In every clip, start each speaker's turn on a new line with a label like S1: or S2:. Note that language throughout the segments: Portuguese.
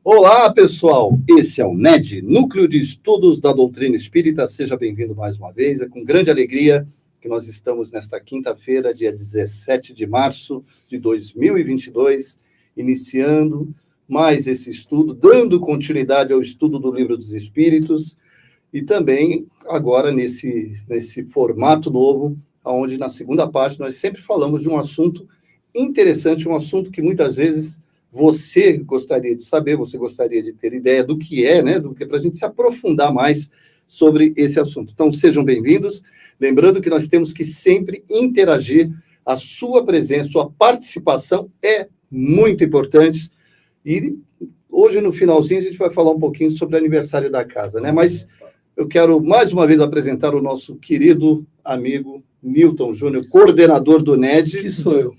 S1: Olá, pessoal! Esse é o NED, Núcleo de Estudos da Doutrina Espírita. Seja bem-vindo mais uma vez. É com grande alegria que nós estamos nesta quinta-feira, dia 17 de março de 2022, iniciando mais esse estudo, dando continuidade ao estudo do Livro dos Espíritos e também agora nesse formato novo, onde na segunda parte nós sempre falamos de um assunto interessante, um assunto que muitas vezes você gostaria de saber, você gostaria de ter ideia do que é, né? Do que para a gente se aprofundar mais sobre esse assunto. Então, sejam bem-vindos. Lembrando que nós temos que sempre interagir. A sua presença, sua participação é muito importante. E hoje, no finalzinho, a gente vai falar um pouquinho sobre o aniversário da casa, né? Mas eu quero mais uma vez apresentar o nosso querido amigo Newton Júnior, coordenador do NED.
S2: Que sou eu.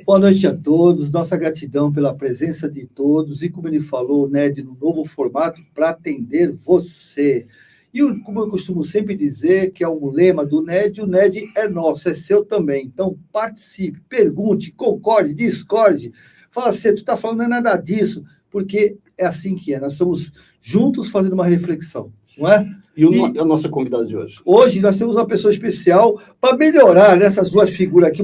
S2: Boa noite a todos, nossa gratidão pela presença de todos e, como ele falou, NED no novo formato para atender você. E como eu costumo sempre dizer, que é o lema do NED, o NED é nosso, é seu também. Então, participe, pergunte, concorde, discorde, fala assim, tu está falando não é nada disso, porque é assim que é, nós estamos juntos fazendo uma reflexão, não é?
S1: E a nossa convidada de hoje?
S2: Hoje nós temos uma pessoa especial para melhorar nessas duas figuras aqui.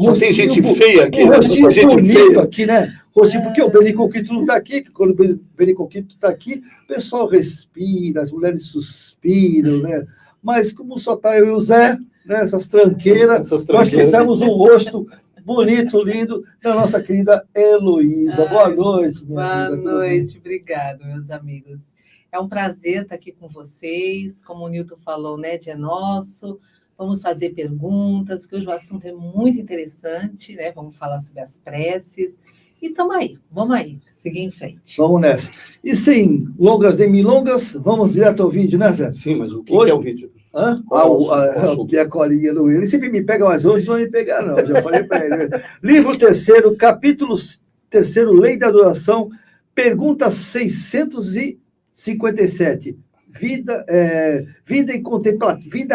S1: Só tem gente feia aqui.
S2: Um rostinho bonito
S1: feia
S2: aqui, né? Rostinho, porque o Benicoquito não está aqui, que quando o Benicoquito está aqui, o pessoal respira, as mulheres suspiram, né? Mas como só está eu e o Zé, né? Essas tranqueiras, nós trouxemos um rosto bonito, lindo, da nossa querida Heloísa. Boa noite, minha amiga.
S3: Boa noite, obrigado, meus amigos. É um prazer estar aqui com vocês. Como o Newton falou, o NED é nosso. Vamos fazer perguntas, que hoje o assunto é muito interessante, né? Vamos falar sobre as preces. E estamos aí, vamos aí, seguir em frente.
S2: Vamos nessa. E sem longas nem milongas, vamos direto ao vídeo, né, Zé?
S1: Sim, mas o que é o vídeo?
S2: Hã? A colinha do Will. Ele sempre me pega, mas hoje não vai me pegar, não. Já falei para ele. Livro 3º, capítulo 3º, Lei da Adoração, pergunta 657. Vida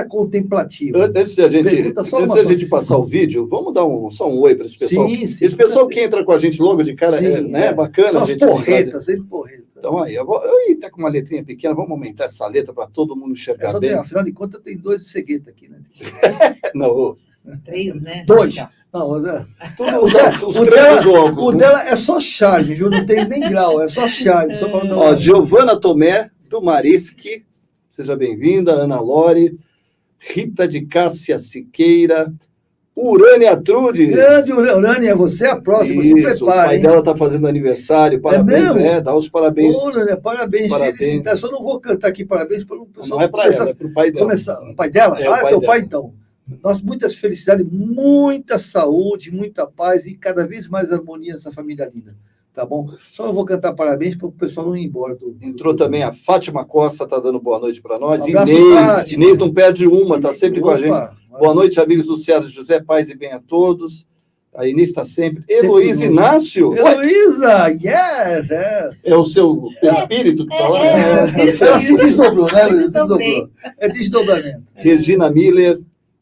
S2: contemplativa.
S1: Antes de a gente passar o vídeo, vamos dar só um oi para esse pessoal.
S2: Sim,
S1: esse pessoal que entra com a gente logo de cara, né? Bacana.
S2: São as porretas,
S1: Então aí, tá com uma letrinha pequena, vamos aumentar essa letra para todo mundo enxergar bem.
S2: Afinal de contas, tem 2 de cegueta aqui, né?
S1: Não.
S3: 3, né?
S2: 2. Não, o dela é só charme, viu? Não tem nem grau, é só charme. Só
S1: pra Giovana Tomé, do Marisque, seja bem-vinda. Ana Lore, Rita de Cássia Siqueira, Urânia Trudes.
S2: Grande Urânia, você é a próxima, se prepara.
S1: O pai dela está fazendo aniversário, parabéns, dá os parabéns.
S2: Urânia, parabéns. Filha, só não vou cantar aqui parabéns para o pessoal.
S1: Não é para ela, é para o pai dela.
S2: O pai dela?
S1: Teu
S2: pai então. Nós, muitas felicidades, muita saúde, muita paz e cada vez mais harmonia nessa família linda. Tá bom? Só eu vou cantar parabéns para o pessoal não ir embora.
S1: Entrou também a Fátima Costa, está dando boa noite para nós.
S2: Um
S1: Inês não perde uma, está sempre com a gente. Boa noite, amigos do Céu José, paz e bem a todos. A Inês está sempre. Heloísa Inácio.
S2: Heloísa, yes!
S1: É o seu espírito que está lá?
S2: Ela se desdobrou, né? É desdobramento.
S1: Regina Miller.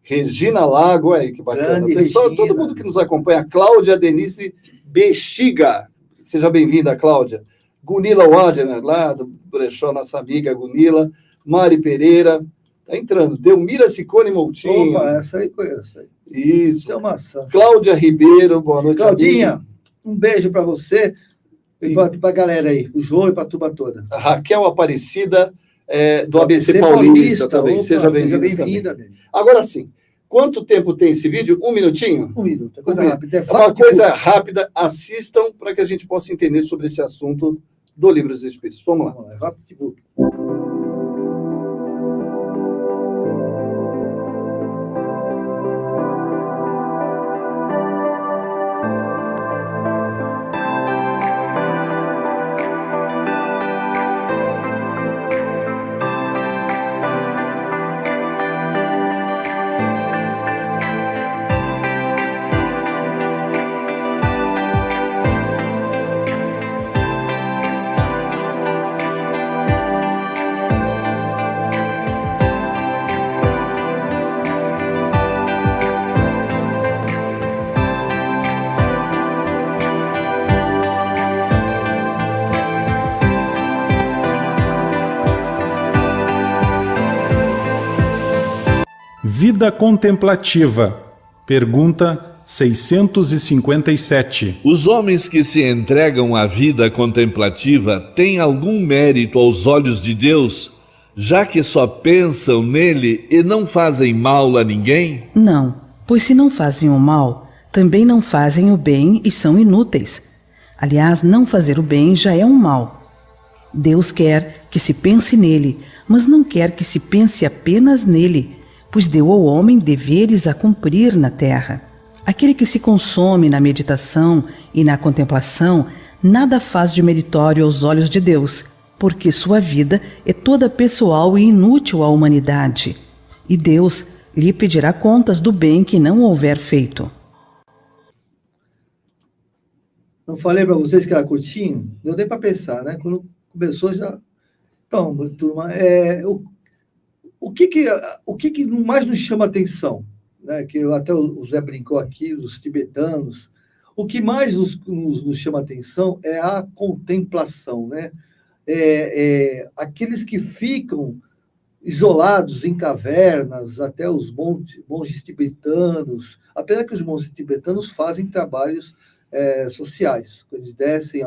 S1: Regina Lago, aí que bacana. Pessoal, todo mundo que nos acompanha, Cláudia Denise Bexiga, seja bem-vinda, Cláudia. Gunila Wagner, lá do Brechó, nossa amiga Gunila. Mari Pereira, tá entrando. Delmira Ciccone Moutinho.
S2: Opa, essa aí conheço.
S1: Isso.
S2: É maçã.
S1: Cláudia Ribeiro, boa noite.
S2: Claudinha, amiga. Um beijo para você e para a galera aí, o João e para a turma toda.
S1: A Raquel Aparecida, do ABC Paulista também.
S2: Opa,
S1: seja bem-vinda. Agora sim, quanto tempo tem esse vídeo? 1 minutinho?
S2: 1 minuto. Rápida.
S1: É uma coisa rápida. Assistam para que a gente possa entender sobre esse assunto do Livro dos Espíritos. Vamos lá.
S2: Rápido.
S4: Vida contemplativa. Pergunta 657.
S5: Os homens que se entregam à vida contemplativa têm algum mérito aos olhos de Deus, já que só pensam nele e não fazem mal a ninguém?
S6: Não, pois se não fazem o mal, também não fazem o bem e são inúteis. Aliás, não fazer o bem já é um mal. Deus quer que se pense nele, mas não quer que se pense apenas nele, pois deu ao homem deveres a cumprir na terra. Aquele que se consome na meditação e na contemplação nada faz de meritório aos olhos de Deus, porque sua vida é toda pessoal e inútil à humanidade, e Deus lhe pedirá contas do bem que não houver feito.
S2: Não falei para vocês que era curtinho? Deu nem para pensar, né? Quando começou já... Então, turma, o que mais nos chama atenção? Né? Que até o Zé brincou aqui, os tibetanos. O que mais nos chama atenção é a contemplação, né? Aqueles que ficam isolados em cavernas, até os monges tibetanos, apesar que os monges tibetanos fazem trabalhos sociais. Eles descem,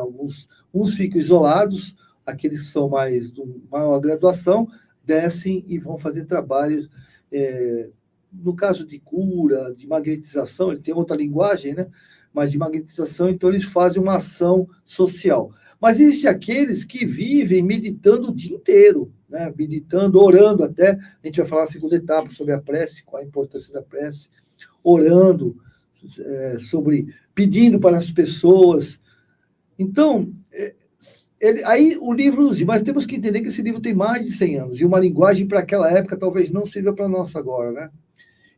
S2: uns ficam isolados, aqueles que são mais de maior graduação, descem e vão fazer trabalhos, no caso de cura, de magnetização, ele tem outra linguagem, né? Mas de magnetização, então eles fazem uma ação social. Mas existem aqueles que vivem meditando o dia inteiro, né? Meditando, orando até. A gente vai falar na segunda etapa sobre a prece, qual a importância da prece, orando, pedindo para as pessoas. Então, aí o livro, mas temos que entender que esse livro tem mais de 100 anos, e uma linguagem para aquela época talvez não sirva para a nossa agora, né?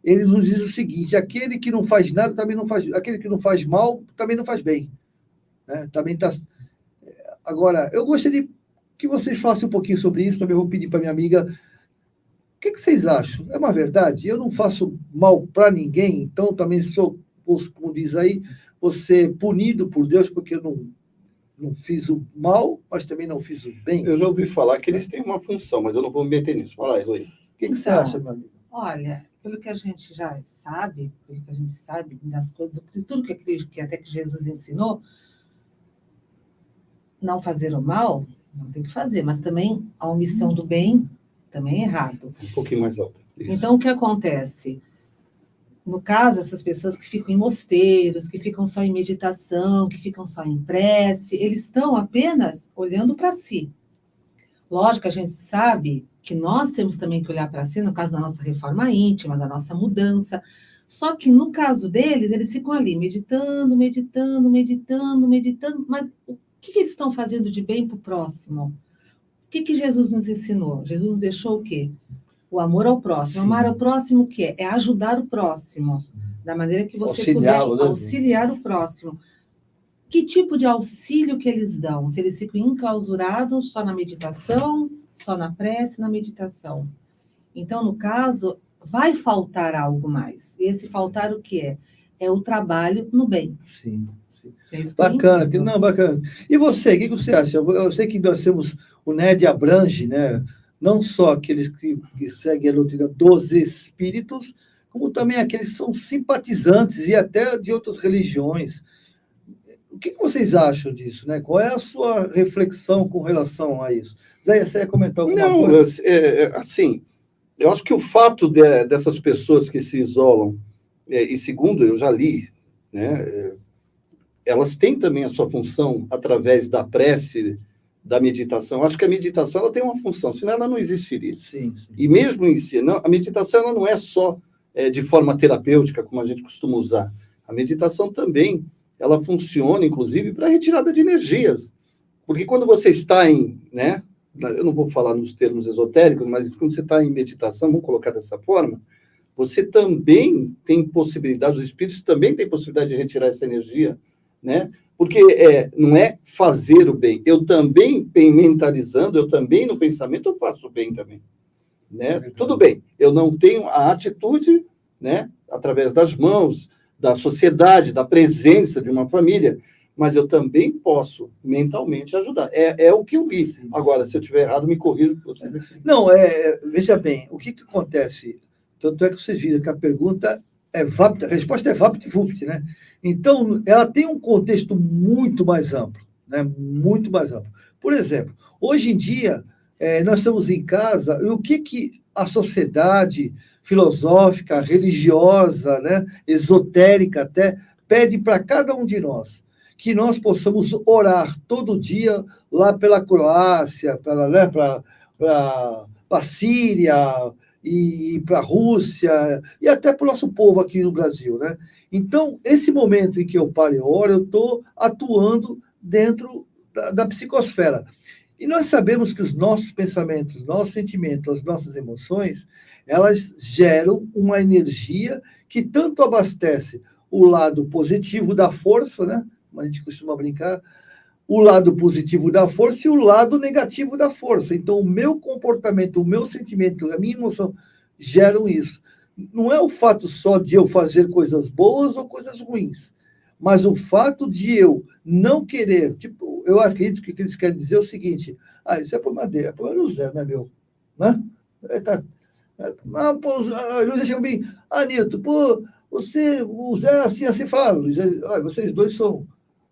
S2: Ele nos diz o seguinte: aquele que não faz nada também não faz, aquele que não faz mal também não faz bem, né? Também está. Agora, eu gostaria que vocês falassem um pouquinho sobre isso. Também vou pedir para minha amiga. O que vocês acham? É uma verdade? Eu não faço mal para ninguém, então também sou, como diz aí, vou ser punido por Deus porque eu não fiz o mal, mas também não fiz o bem.
S1: Eu já ouvi falar que eles têm uma função, mas eu não vou me meter nisso. Fala aí, Luiz.
S2: O que você acha, meu amigo?
S3: Olha, pelo que a gente já sabe, das coisas, de tudo que até que Jesus ensinou, não fazer o mal, não tem que fazer, mas também a omissão do bem também é errado.
S1: Um pouquinho mais alto. Isso.
S3: Então, o que acontece? No caso, essas pessoas que ficam em mosteiros, que ficam só em meditação, que ficam só em prece, eles estão apenas olhando para si. Lógico, a gente sabe que nós temos também que olhar para si, no caso da nossa reforma íntima, da nossa mudança. Só que no caso deles, eles ficam ali meditando, mas o que eles estão fazendo de bem para o próximo? O que Jesus nos ensinou? Jesus nos deixou o quê? O amor ao próximo. Sim. Amar ao próximo o quê? É ajudar o próximo, da maneira que você puder auxiliar o próximo. Que tipo de auxílio que eles dão? Se eles ficam enclausurados só na meditação, só na prece, na meditação. Então, no caso, vai faltar algo mais. E esse faltar o que é? É o trabalho no bem.
S2: Sim. Bacana, não, bacana. E você, o que você acha? Eu sei que nós temos, o NED abrange, né? Não só aqueles que seguem a doutrina dos espíritos, como também aqueles que são simpatizantes e até de outras religiões. O que vocês acham disso, né? Qual é a sua reflexão com relação a isso? Zé, você ia comentar alguma coisa?
S1: Não, assim, eu acho que o fato dessas pessoas que se isolam, e segundo eu já li, né, elas têm também a sua função através da prece, da meditação. Eu acho que a meditação ela tem uma função, senão ela não existiria.
S2: Sim.
S1: E mesmo em si, a meditação ela não é só de forma terapêutica, como a gente costuma usar. A meditação também, ela funciona, inclusive, para retirada de energias. Porque quando você está né, eu não vou falar nos termos esotéricos, mas quando você está em meditação, vamos colocar dessa forma, você também tem possibilidade, os espíritos também têm possibilidade de retirar essa energia, né? Porque não é fazer o bem. Eu também, mentalizando, eu também no pensamento, eu faço o bem também. Né? Tudo bem, eu não tenho a atitude, né, através das mãos, da sociedade, da presença de uma família, mas eu também posso mentalmente ajudar. É o que eu li. Agora, se eu estiver errado, me corrijo.
S2: Não, veja bem, o que acontece? Tanto é que vocês viram que a pergunta é VAPT, a resposta é VAPT-VUPT, né? Então, ela tem um contexto muito mais amplo, né? Muito mais amplo. Por exemplo, hoje em dia, nós estamos em casa, e o que a sociedade filosófica, religiosa, né? Esotérica até, pede para cada um de nós? Que nós possamos orar todo dia lá pela Croácia, para a Síria, e para a Rússia, e até para o nosso povo aqui no Brasil, né? Então, esse momento em que eu paro e oro, eu estou atuando dentro da psicosfera. E nós sabemos que os nossos pensamentos, nossos sentimentos, as nossas emoções, elas geram uma energia que tanto abastece o lado positivo da força, né? A gente costuma brincar, o lado positivo da força e o lado negativo da força. Então, o meu comportamento, o meu sentimento, a minha emoção geram isso. Não é o fato só de eu fazer coisas boas ou coisas ruins, mas o fato de eu não querer, tipo, eu acredito que o que eles querem dizer é o seguinte, isso é problema dele, é problema do Zé, não é meu, né? Luiz chama bem, Nilton, pô, o Zé assim fala, Luiz, vocês dois são,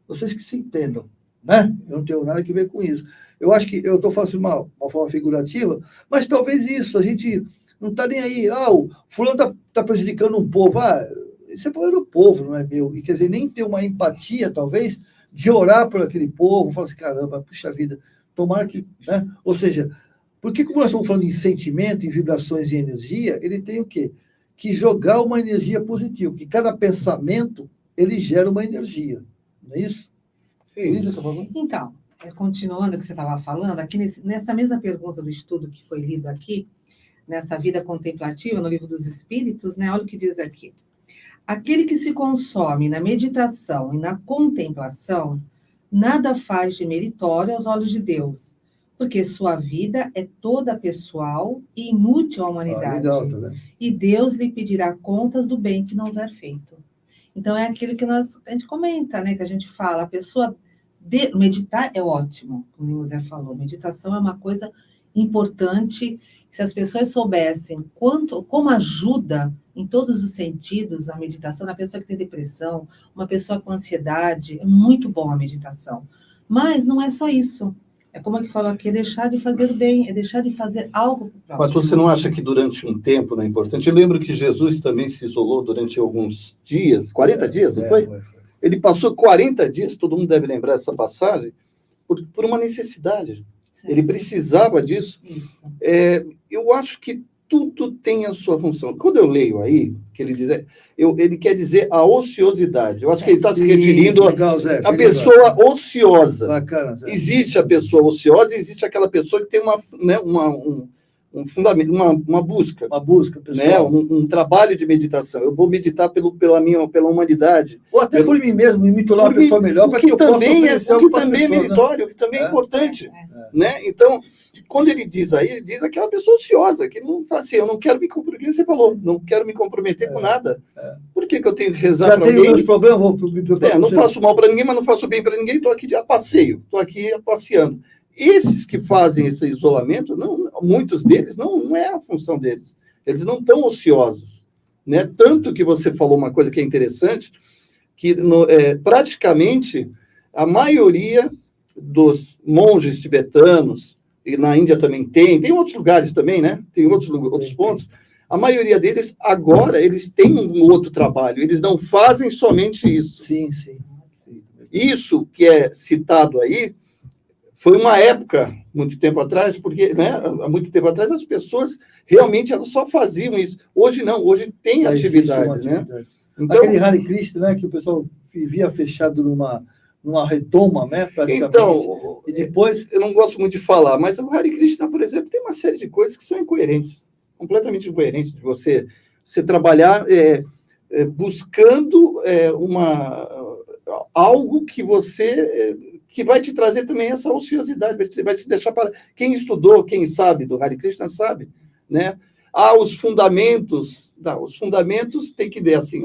S2: vocês que se entendam, né? Eu não tenho nada a ver com isso. Eu acho que eu estou fazendo uma forma figurativa, mas talvez isso, a gente não está nem aí, o fulano está prejudicando um povo, isso é problema do povo, não é meu. E quer dizer, nem ter uma empatia, talvez, de orar por aquele povo, falar assim, caramba, puxa vida, tomara que, né? Ou seja, porque como nós estamos falando em sentimento, em vibrações e energia, ele tem o quê? Que jogar uma energia positiva, que cada pensamento, ele gera uma energia, não é isso?
S3: Então, continuando o que você estava falando, aqui nessa mesma pergunta do estudo que foi lido aqui, nessa vida contemplativa, no Livro dos Espíritos, né? Olha o que diz aqui. Aquele que se consome na meditação e na contemplação, nada faz de meritório aos olhos de Deus, porque sua vida é toda pessoal e inútil à humanidade.
S2: Legal, tá vendo?
S3: E Deus lhe pedirá contas do bem que não houver feito. Então, é aquilo que a gente comenta, né? Que a gente fala, a pessoa... meditar é ótimo, como o Zé falou. Meditação é uma coisa importante. Se as pessoas soubessem como ajuda em todos os sentidos a meditação, na pessoa que tem depressão, uma pessoa com ansiedade, é muito bom a meditação. Mas não é só isso. É como a que falou aqui, é deixar de fazer o bem, é deixar de fazer algo para o próximo.
S1: Mas você não acha que durante um tempo não é importante? Eu lembro que Jesus também se isolou durante alguns dias, 40 dias, não foi? Ele passou 40 dias, todo mundo deve lembrar essa passagem, por uma necessidade. Sim. Ele precisava disso. Eu acho que tudo tem a sua função. Quando eu leio aí, que ele diz, ele quer dizer a ociosidade. Eu acho que ele está se referindo à pessoa ociosa.
S2: Bacana, Zé.
S1: Existe a pessoa ociosa e existe aquela pessoa que tem um fundamento, uma busca.
S2: Uma busca, pessoal.
S1: Né? Um trabalho de meditação. Eu vou meditar pela humanidade.
S2: Ou até por mim mesmo, me tornar uma pessoa melhor, para que eu possa oferecer
S1: algo para as pessoas, meritório, que também é importante. Né? Então, quando ele diz aí, ele diz aquela pessoa ociosa, que não fala assim, eu não quero me comprometer, você falou, não quero me comprometer com nada. Por que eu tenho que rezar para alguém? Já tenho meus problemas, vou me preocupar. Não faço mal para ninguém, mas não faço bem para ninguém, estou aqui a passeio, estou aqui passeando. Esses que fazem esse isolamento, muitos deles, não é a função deles. Eles não estão ociosos. Né? Tanto que você falou uma coisa que é interessante, que praticamente a maioria dos monges tibetanos, e na Índia também tem outros lugares também, né? Tem outros pontos. A maioria deles, agora, eles têm um outro trabalho. Eles não fazem somente isso.
S2: Sim.
S1: Isso que é citado aí, foi uma época, muito tempo atrás, porque, né, há muito tempo atrás as pessoas realmente elas só faziam isso. Hoje não, hoje tem atividade, né?
S2: Então, aquele Hare Krishna, né, que o pessoal vivia fechado numa redoma, né, praticamente.
S1: Então,
S2: e depois...
S1: eu não gosto muito de falar, mas o Hare Krishna, por exemplo, tem uma série de coisas que são incoerentes, completamente incoerentes, de você trabalhar buscando algo que você... que vai te trazer também essa ociosidade, vai te deixar para... Quem estudou, quem sabe do Hare Krishna sabe, né? Os fundamentos... Não, os fundamentos tem que ter assim,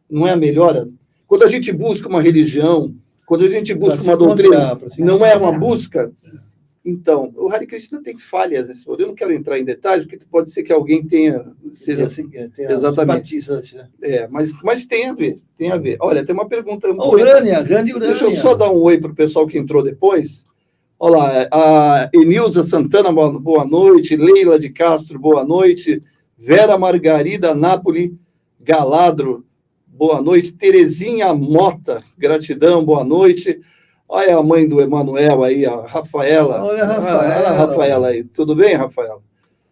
S1: não é a melhor... Quando a gente busca uma religião, quando a gente busca uma doutrina, não é uma busca, Então, o Hare Krishna tem falhas nesse modelo. Eu não quero entrar em detalhes, porque pode ser que alguém tenha... Seja,
S2: tem
S1: exatamente.
S2: Né?
S1: Mas tem a ver, tem a ver. Olha, tem uma pergunta...
S2: Urânia, grande Urânia.
S1: Deixa eu só dar um oi para o pessoal que entrou depois. Olha lá, a Enilza Santana, boa noite. Leila de Castro, boa noite. Vera Margarida Napoli Galadro, boa noite. Terezinha Mota, gratidão, boa noite. Olha a mãe do Emanuel aí, a Rafaela.
S2: Olha a Rafaela.
S1: Olha a Rafaela aí. Tudo bem, Rafaela?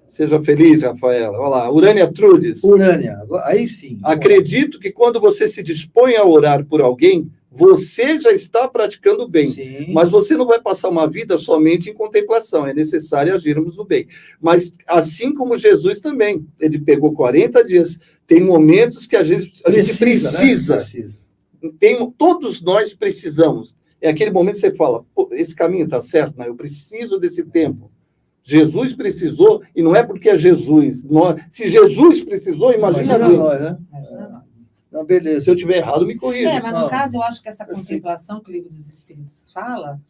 S1: Seja feliz, Rafaela. Olha lá, Urânia Trudes.
S2: Urânia, aí sim.
S1: Acredito que quando você se dispõe a orar por alguém, você já está praticando o bem.
S2: Sim.
S1: Mas você não vai passar uma vida somente em contemplação. É necessário agirmos no bem. Mas assim como Jesus também, ele pegou 40 dias. Tem momentos que a gente precisa.
S2: Né?
S1: Todos nós precisamos. É aquele momento que você fala, esse caminho está certo, né? Eu preciso desse tempo. Jesus precisou, e não é porque é Jesus. Se Jesus precisou, imagina Deus.
S2: Nós, né? Não, beleza.
S1: Se eu estiver errado, me corrija.
S3: Mas no caso, eu acho que essa contemplação que o Livro dos Espíritos fala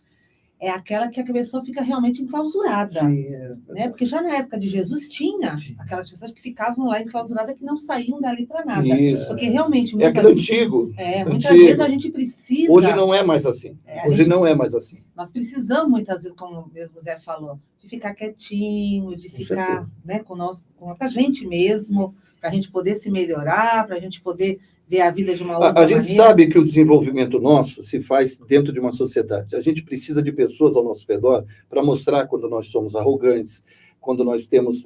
S3: é aquela que a pessoa fica realmente enclausurada.
S2: Sim,
S3: né? Porque já na época de Jesus tinha aquelas pessoas que ficavam lá enclausuradas que não saíam dali para nada.
S1: Isso.
S3: Porque realmente...
S1: É aquele antigo.
S3: Muitas vezes a gente precisa...
S1: Hoje não é mais assim. Não é mais assim.
S3: Nós precisamos, muitas vezes, como mesmo o Zé falou, de ficar quietinho, de ficar com a gente mesmo, para a gente poder se melhorar, para a gente poder ver a vida de uma outra maneira.
S1: A gente sabe que o desenvolvimento nosso se faz dentro de uma sociedade. A gente precisa de pessoas ao nosso redor para mostrar quando nós somos arrogantes, quando nós temos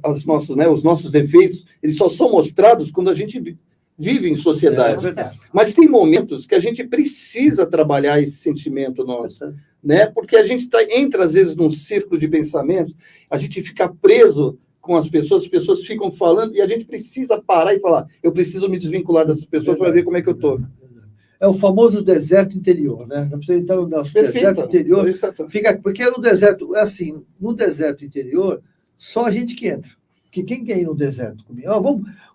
S1: os nossos defeitos, eles só são mostrados quando a gente vive em sociedade. Mas tem momentos que a gente precisa trabalhar esse sentimento nosso, né? Porque a gente entra, às vezes, num círculo de pensamentos, a gente fica preso com as pessoas ficam falando, e a gente precisa parar e falar, eu preciso me desvincular dessas pessoas para ver como é que eu estou.
S2: É o famoso deserto interior, né? Não precisa entrar no deserto interior, porque no deserto, assim, no deserto interior, só a gente que entra. Porque quem quer ir no deserto comigo?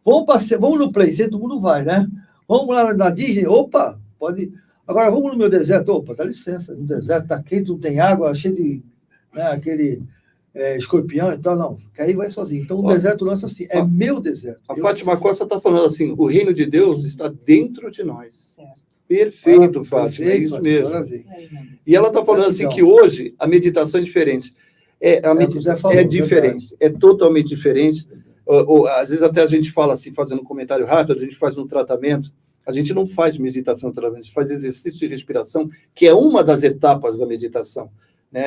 S2: Vamos passear, vamos no Play Center, todo mundo vai, né? Vamos lá na Disney, opa, pode ir. Agora vamos no meu deserto, opa, dá licença, no deserto tá quente, não tem água, cheio de aquele... escorpião e tal, não, que aí vai sozinho. Então, o deserto nosso, assim, é meu deserto.
S1: A Fátima Costa está falando assim, o reino de Deus está dentro de nós.
S3: Certo.
S1: Perfeito, Fátima, é isso mesmo. E ela está falando assim que hoje a meditação é diferente. A meditação é diferente, é totalmente diferente. Às vezes até a gente fala assim, fazendo um comentário rápido, a gente faz um tratamento, a gente não faz meditação, a gente faz exercício de respiração, que é uma das etapas da meditação.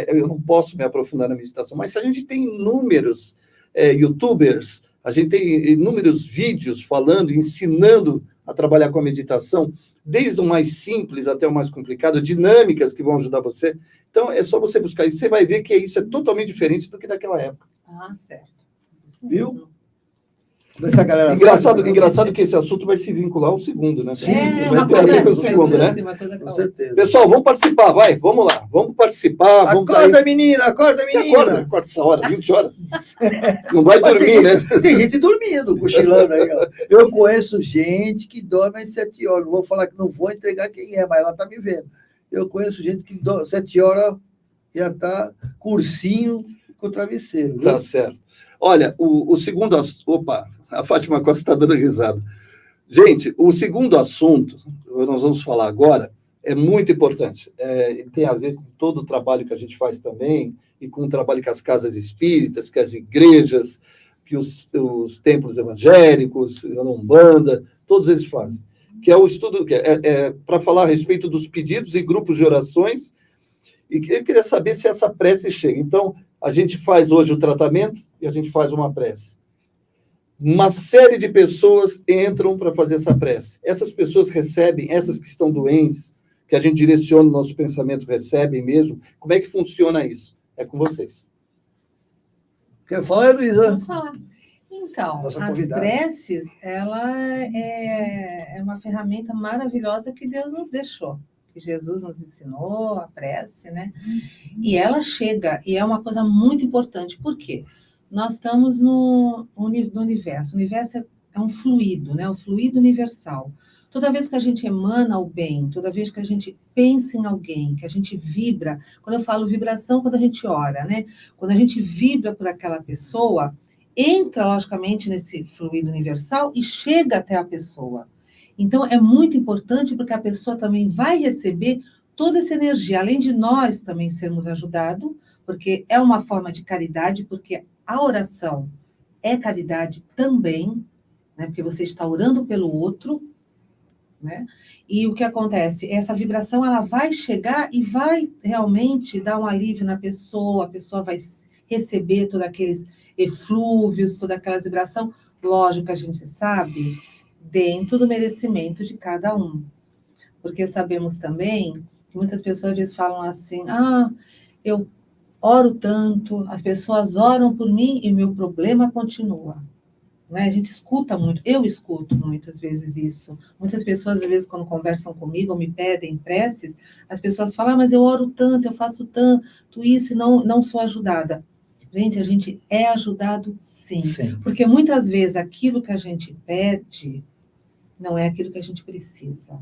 S1: Eu não posso me aprofundar na meditação, mas se a gente tem inúmeros youtubers, a gente tem inúmeros vídeos falando, ensinando a trabalhar com a meditação, desde o mais simples até o mais complicado, dinâmicas que vão ajudar você. Então, é só você buscar isso. Você vai ver que isso é totalmente diferente do que daquela época.
S3: Certo.
S2: Viu?
S1: Engraçado que esse assunto vai se vincular ao segundo, né?
S2: Vai ter a ver com o segundo, né?
S1: Com certeza. Pessoal, vamos participar, vai, vamos lá. Vamos participar.
S2: Acorda, menina, acorda, menina.
S1: Acorda essa hora, 20 horas. Não vai dormir, né?
S2: Tem gente dormindo, cochilando aí. Ó. Eu conheço gente que dorme às 7 horas. Não vou falar que não vou entregar quem é, mas ela está me vendo. Eu conheço gente que dorme às 7 horas já está cursinho com travesseiro. Viu?
S1: Tá certo. Olha, o segundo... Opa, a Fátima Costa está dando risada. Gente, o segundo assunto, nós vamos falar agora, é muito importante. Tem a ver com todo o trabalho que a gente faz também, e com o trabalho que as casas espíritas, que as igrejas, que os templos evangélicos, a Umbanda, todos eles fazem. Que é o estudo, para falar a respeito dos pedidos e grupos de orações, e eu queria saber se essa prece chega. Então, a gente faz hoje o tratamento e a gente faz uma prece. Uma série de pessoas entram para fazer essa prece. Essas pessoas recebem, essas que estão doentes, que a gente direciona o nosso pensamento, recebem mesmo. Como é que funciona isso? É com vocês.
S2: Quer falar, Luísa?
S3: Vamos falar. Então, as preces, ela é uma ferramenta maravilhosa que Deus nos deixou, que Jesus nos ensinou, a prece, né? E ela chega, e é uma coisa muito importante. Por quê? Nós estamos no universo. O universo é um fluido, né? Um fluido universal. Toda vez que a gente emana o bem, toda vez que a gente pensa em alguém, que a gente vibra, quando eu falo vibração, quando a gente ora, né? Quando a gente vibra por aquela pessoa, entra, logicamente, nesse fluido universal e chega até a pessoa. Então, é muito importante porque a pessoa também vai receber toda essa energia, além de nós também sermos ajudados, porque é uma forma de caridade, porque a oração é caridade também, né? Porque você está orando pelo outro, né? E o que acontece? Essa vibração ela vai chegar e vai realmente dar um alívio na pessoa, a pessoa vai receber todos aqueles eflúvios, toda aquela vibração, lógico que a gente sabe, dentro do merecimento de cada um. Porque sabemos também que muitas pessoas às vezes falam assim, eu oro tanto, as pessoas oram por mim e meu problema continua. Não é? A gente escuta muito, eu escuto muitas vezes isso. Muitas pessoas, às vezes, quando conversam comigo ou me pedem preces, as pessoas falam, mas eu oro tanto, eu faço tanto isso e não sou ajudada. Gente, a gente é ajudado sim. Porque muitas vezes aquilo que a gente pede não é aquilo que a gente precisa.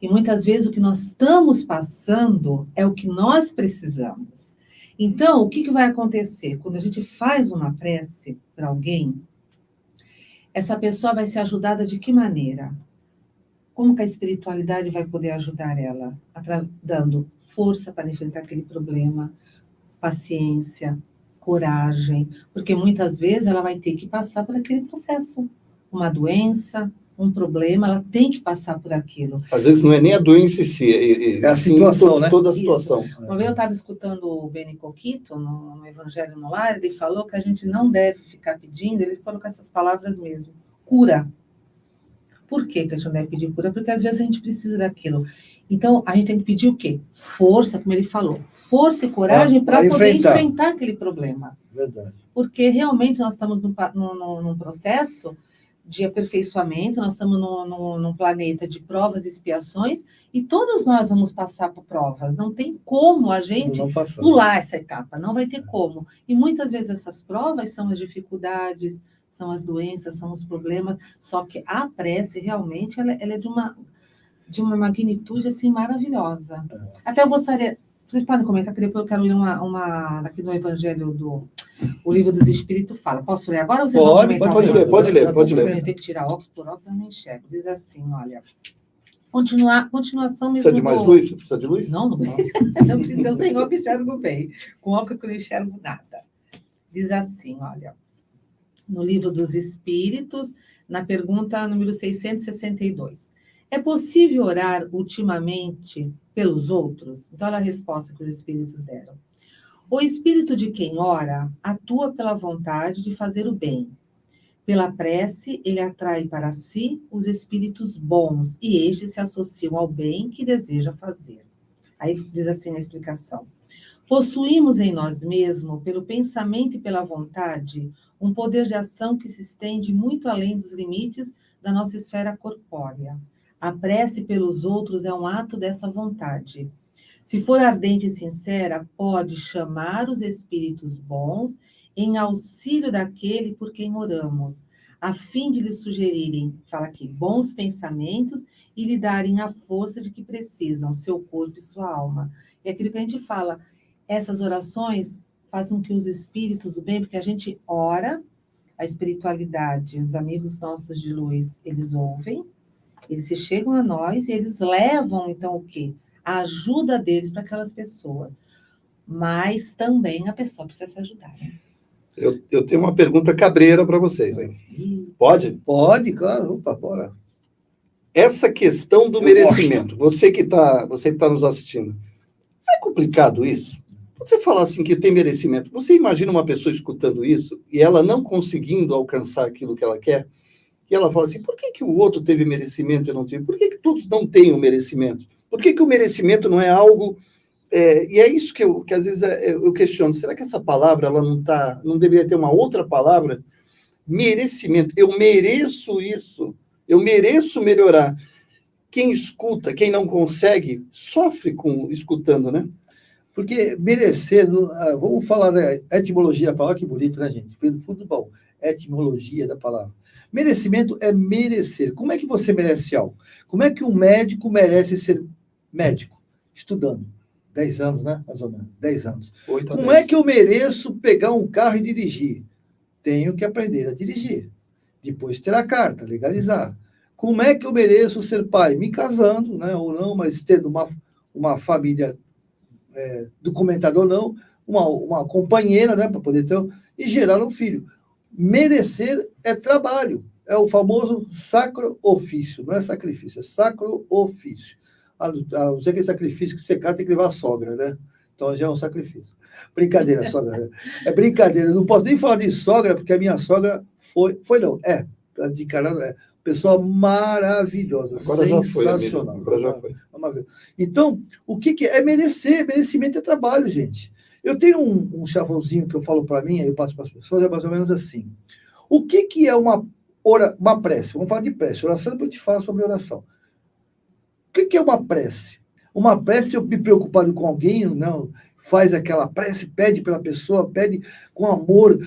S3: E muitas vezes o que nós estamos passando é o que nós precisamos. Então, o que vai acontecer? Quando a gente faz uma prece para alguém, essa pessoa vai ser ajudada de que maneira? Como que a espiritualidade vai poder ajudar ela? Dando força para enfrentar aquele problema, paciência, coragem, porque muitas vezes ela vai ter que passar por aquele processo. Uma doença, um problema, ela tem que passar por aquilo.
S1: Às vezes não é nem a doença em si,
S2: é a situação, né?
S1: Toda a situação.
S3: Isso. Uma vez eu estava escutando o Beni Coquito, no Evangelho no Lar, ele falou que a gente não deve ficar pedindo, ele falou com essas palavras mesmo, cura. Por que a gente não deve pedir cura? Porque às vezes a gente precisa daquilo. Então, a gente tem que pedir o quê? Força, como ele falou. Força e coragem para poder enfrentar aquele problema.
S2: Verdade.
S3: Porque realmente nós estamos num processo de aperfeiçoamento, nós estamos num planeta de provas e expiações, e todos nós vamos passar por provas. Não tem como a gente pular essa etapa, não vai ter como. E muitas vezes essas provas são as dificuldades, são as doenças, são os problemas, só que a prece realmente ela é de uma magnitude assim maravilhosa. Até eu gostaria, vocês podem comentar, que depois eu quero ler uma aqui no Evangelho o Livro dos Espíritos fala. Posso ler agora ou vocês vão comentar?
S1: Pode ler.
S3: Eu tenho que tirar óculos por óculos, eu não enxergo. Diz assim, olha, continuação mesmo.
S1: Precisa de mais luz? Precisa de luz?
S3: Não precisa, o Senhor que enxergo bem. Com óculos eu não enxergo nada. Diz assim, olha, no Livro dos Espíritos, na pergunta número 662. É possível orar ultimamente pelos outros? Então, olha a resposta que os Espíritos deram. O espírito de quem ora atua pela vontade de fazer o bem. Pela prece, ele atrai para si os espíritos bons e estes se associam ao bem que deseja fazer. Aí diz assim na explicação. Possuímos em nós mesmos, pelo pensamento e pela vontade, um poder de ação que se estende muito além dos limites da nossa esfera corpórea. A prece pelos outros é um ato dessa vontade. Se for ardente e sincera, pode chamar os espíritos bons em auxílio daquele por quem oramos, a fim de lhes sugerirem, fala aqui, bons pensamentos e lhe darem a força de que precisam, seu corpo e sua alma. E aquilo que a gente fala, essas orações fazem com que os espíritos do bem, porque a gente ora, a espiritualidade, os amigos nossos de luz, eles ouvem, eles se chegam a nós e eles levam, então, o quê? A ajuda deles para aquelas pessoas. Mas também a pessoa precisa se ajudar. Né?
S1: Eu tenho uma pergunta cabreira para vocês. Hein? Pode?
S2: Pode, claro. Opa, bora.
S1: Essa questão do merecimento, você que tá nos assistindo, é complicado isso? Você falar assim que tem merecimento, você imagina uma pessoa escutando isso e ela não conseguindo alcançar aquilo que ela quer, e ela fala assim, por que o outro teve merecimento e eu não tive? Por que todos não têm o merecimento? Por que o merecimento não é algo... e é isso que às vezes eu questiono. Será que essa palavra ela não deveria ter uma outra palavra? Merecimento. Eu mereço isso. Eu mereço melhorar. Quem escuta, quem não consegue, sofre escutando, né?
S2: Porque merecer... vamos falar da etimologia da palavra, que bonito, né, gente? Foi no fundo bom. Etimologia da palavra. Merecimento é merecer. Como é que você merece algo? Como é que um médico merece ser médico? Estudando. 10 anos, né? Mais ou menos. 10 anos. Como é que eu mereço pegar um carro e dirigir? Tenho que aprender a dirigir. Depois ter a carta, legalizar. Como é que eu mereço ser pai? Me casando, né? Ou não, mas tendo uma família documentada ou não, uma companheira, né? Para poder ter... E gerar um filho. Merecer é trabalho. É o famoso sacro ofício. Não é sacrifício, é sacro ofício. A não ser que sacrifício que você tem que levar a sogra, né? Então já é um sacrifício. Brincadeira, sogra. É brincadeira. Não posso nem falar de sogra, porque a minha sogra para desencarnar, pessoa maravilhosa,
S1: agora
S2: sensacional.
S1: Agora já foi.
S2: Então, o que é merecer? Merecimento é trabalho, gente. Eu tenho um chavãozinho que eu falo para mim, aí eu passo para as pessoas, é mais ou menos assim. O que é uma prece? Vamos falar de prece. Oração, depois eu te falo sobre oração. O que é uma prece? Uma prece, eu me preocupado com alguém, não, faz aquela prece, pede pela pessoa, pede com amor.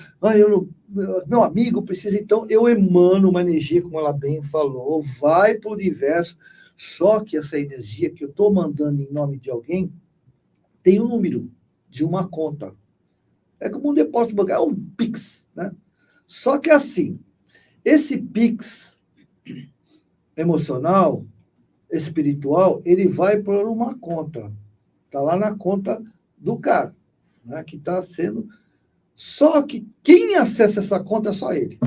S2: Meu amigo precisa, então eu emano uma energia, como ela bem falou, vai para o universo, só que essa energia que eu estou mandando em nome de alguém tem um número de uma conta. É como um depósito bancário, é um Pix, né? Só que assim, esse Pix emocional, espiritual, ele vai por uma conta. Está lá na conta do cara, né, que está sendo... Só que quem acessa essa conta é só ele.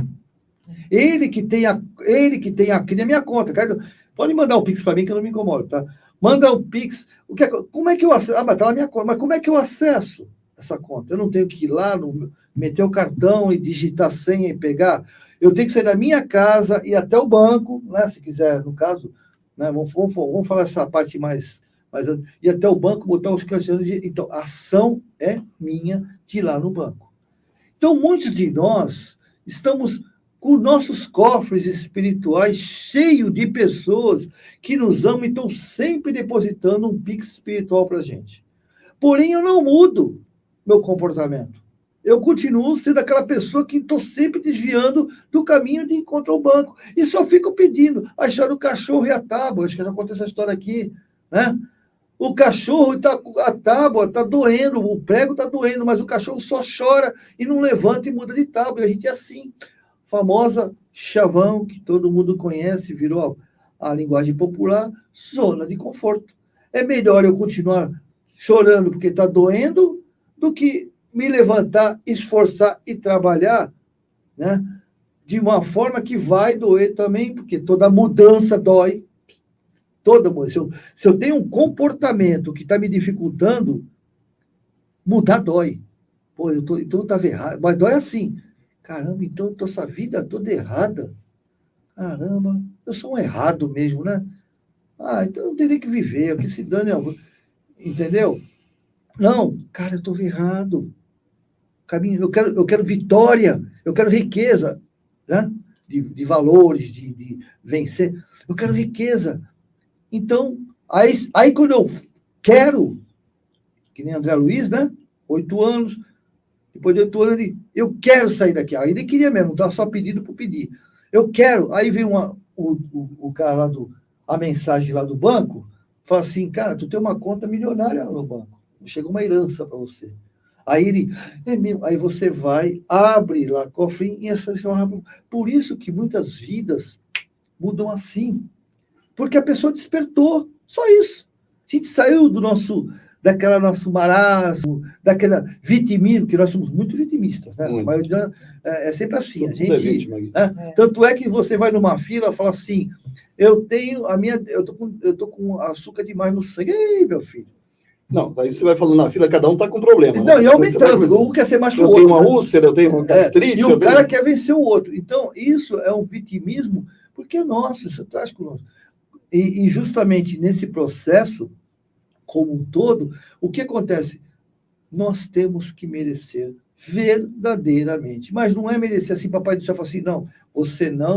S2: Ele que tem aqui na minha conta. Cara, pode mandar um Pix para mim que eu não me incomodo, tá? Manda um Pix. Como é que eu acesso? Ah, mas está na minha conta. Mas como é que eu acesso essa conta? Eu não tenho que ir lá, meter o cartão e digitar senha e pegar. Eu tenho que sair da minha casa e ir até o banco, né, se quiser, no caso, né, vamos falar essa parte mais ir até o banco, botar os cristianos. Então, a ação é minha de ir lá no banco. Então, muitos de nós estamos com nossos cofres espirituais cheios de pessoas que nos amam e estão sempre depositando um Pix espiritual para a gente. Porém, eu não mudo meu comportamento. Eu continuo sendo aquela pessoa que estou sempre desviando do caminho de encontro ao banco. E só fico pedindo. Achar o cachorro e a tábua. Acho que já aconteceu essa história aqui, né? O cachorro, a tábua está doendo, o prego está doendo, mas o cachorro só chora e não levanta e muda de tábua. E a gente é assim. Famosa chavão, que todo mundo conhece, virou a linguagem popular, zona de conforto. É melhor eu continuar chorando porque está doendo do que me levantar, esforçar e trabalhar, né, de uma forma que vai doer também, porque toda mudança dói. Se eu tenho um comportamento que está me dificultando, mudar dói. Pô, então eu estava errado. Mas dói assim. Caramba, então eu estou essa vida toda errada. Caramba, eu sou um errado mesmo, né? Ah, então eu não teria que viver, que se dane algum. Entendeu? Não, cara, eu estou errado. Caminho, eu quero vitória, eu quero riqueza, né? De valores, de vencer. Eu quero riqueza. Então, aí quando eu quero, que nem André Luiz, né? 8 anos, depois de 8 anos, eu quero sair daqui. Aí ele queria mesmo, estava só pedindo por pedir. Eu quero. Aí vem o cara lá a mensagem lá do banco, fala assim, cara, tu tem uma conta milionária lá no banco. Chega uma herança para você. Aí ele, é mesmo. Aí você vai, abre lá, cofre, e essa. Por isso que muitas vidas mudam assim. Porque a pessoa despertou. Só isso. A gente saiu daquela nosso marasmo, daquela vitimismo, que nós somos muito vitimistas, né? A maioria é sempre assim. A gente, tanto é que você vai numa fila e fala assim, eu tô com açúcar demais no sangue. Ei, meu filho.
S1: Não, daí você vai falando na fila, cada um tá com problema.
S2: Não, e aumentando. Um quer ser mais que o outro.
S1: Eu tenho uma úlcera, eu tenho uma gastrite.
S2: E o cara quer vencer o outro. Então, isso é um vitimismo, porque é nosso, isso traz conosco. E justamente nesse processo, como um todo, o que acontece? Nós temos que merecer verdadeiramente. Mas não é merecer assim, papai do céu fala assim, não,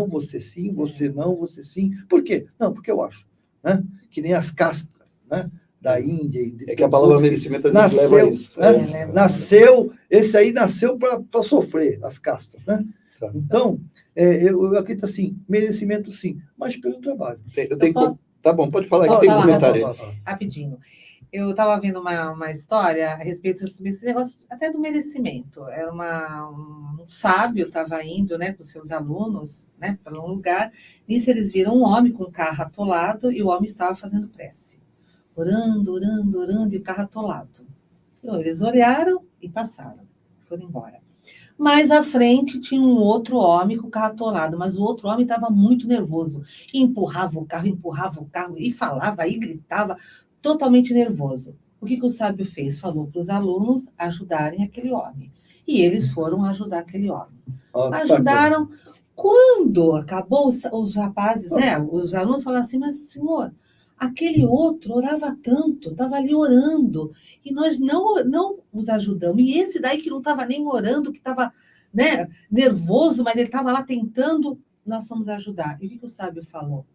S2: você sim, você não, você sim. Por quê? Não, porque eu acho. Né? Que nem as castas, né? Da Índia.
S1: É que a palavra merecimento às vezes leva a isso.
S2: Esse aí nasceu para sofrer, as castas, né?
S1: Tá.
S2: Então, eu acredito assim, merecimento sim, mas pelo trabalho.
S1: Eu tenho
S3: posso-
S1: Tá bom, pode falar, que
S3: Posso
S1: tem
S3: falar?
S1: comentário.
S2: Fala.
S3: Rapidinho. Eu estava vendo uma história a respeito sobre esse negócio até do merecimento. Era um sábio estava indo, né, com seus alunos, né, para um lugar. Nisso eles viram um homem com o carro atolado e o homem estava fazendo prece. Orando, orando, orando e o carro atolado. Então, eles olharam e passaram. Foram embora. Mais à frente tinha um outro homem com o carro atolado, mas o outro homem estava muito nervoso. E empurrava o carro, e falava, e gritava, totalmente nervoso. O que o sábio fez? Falou para os alunos ajudarem aquele homem. E eles foram ajudar aquele homem. Ajudaram. Quando acabou, os rapazes, né, os alunos falaram assim, mas senhor, aquele outro orava tanto, estava ali orando, e nós não os ajudamos. E esse daí que não estava nem orando, que estava, né, nervoso, mas ele estava lá tentando, nós fomos ajudar. E o que o sábio falou?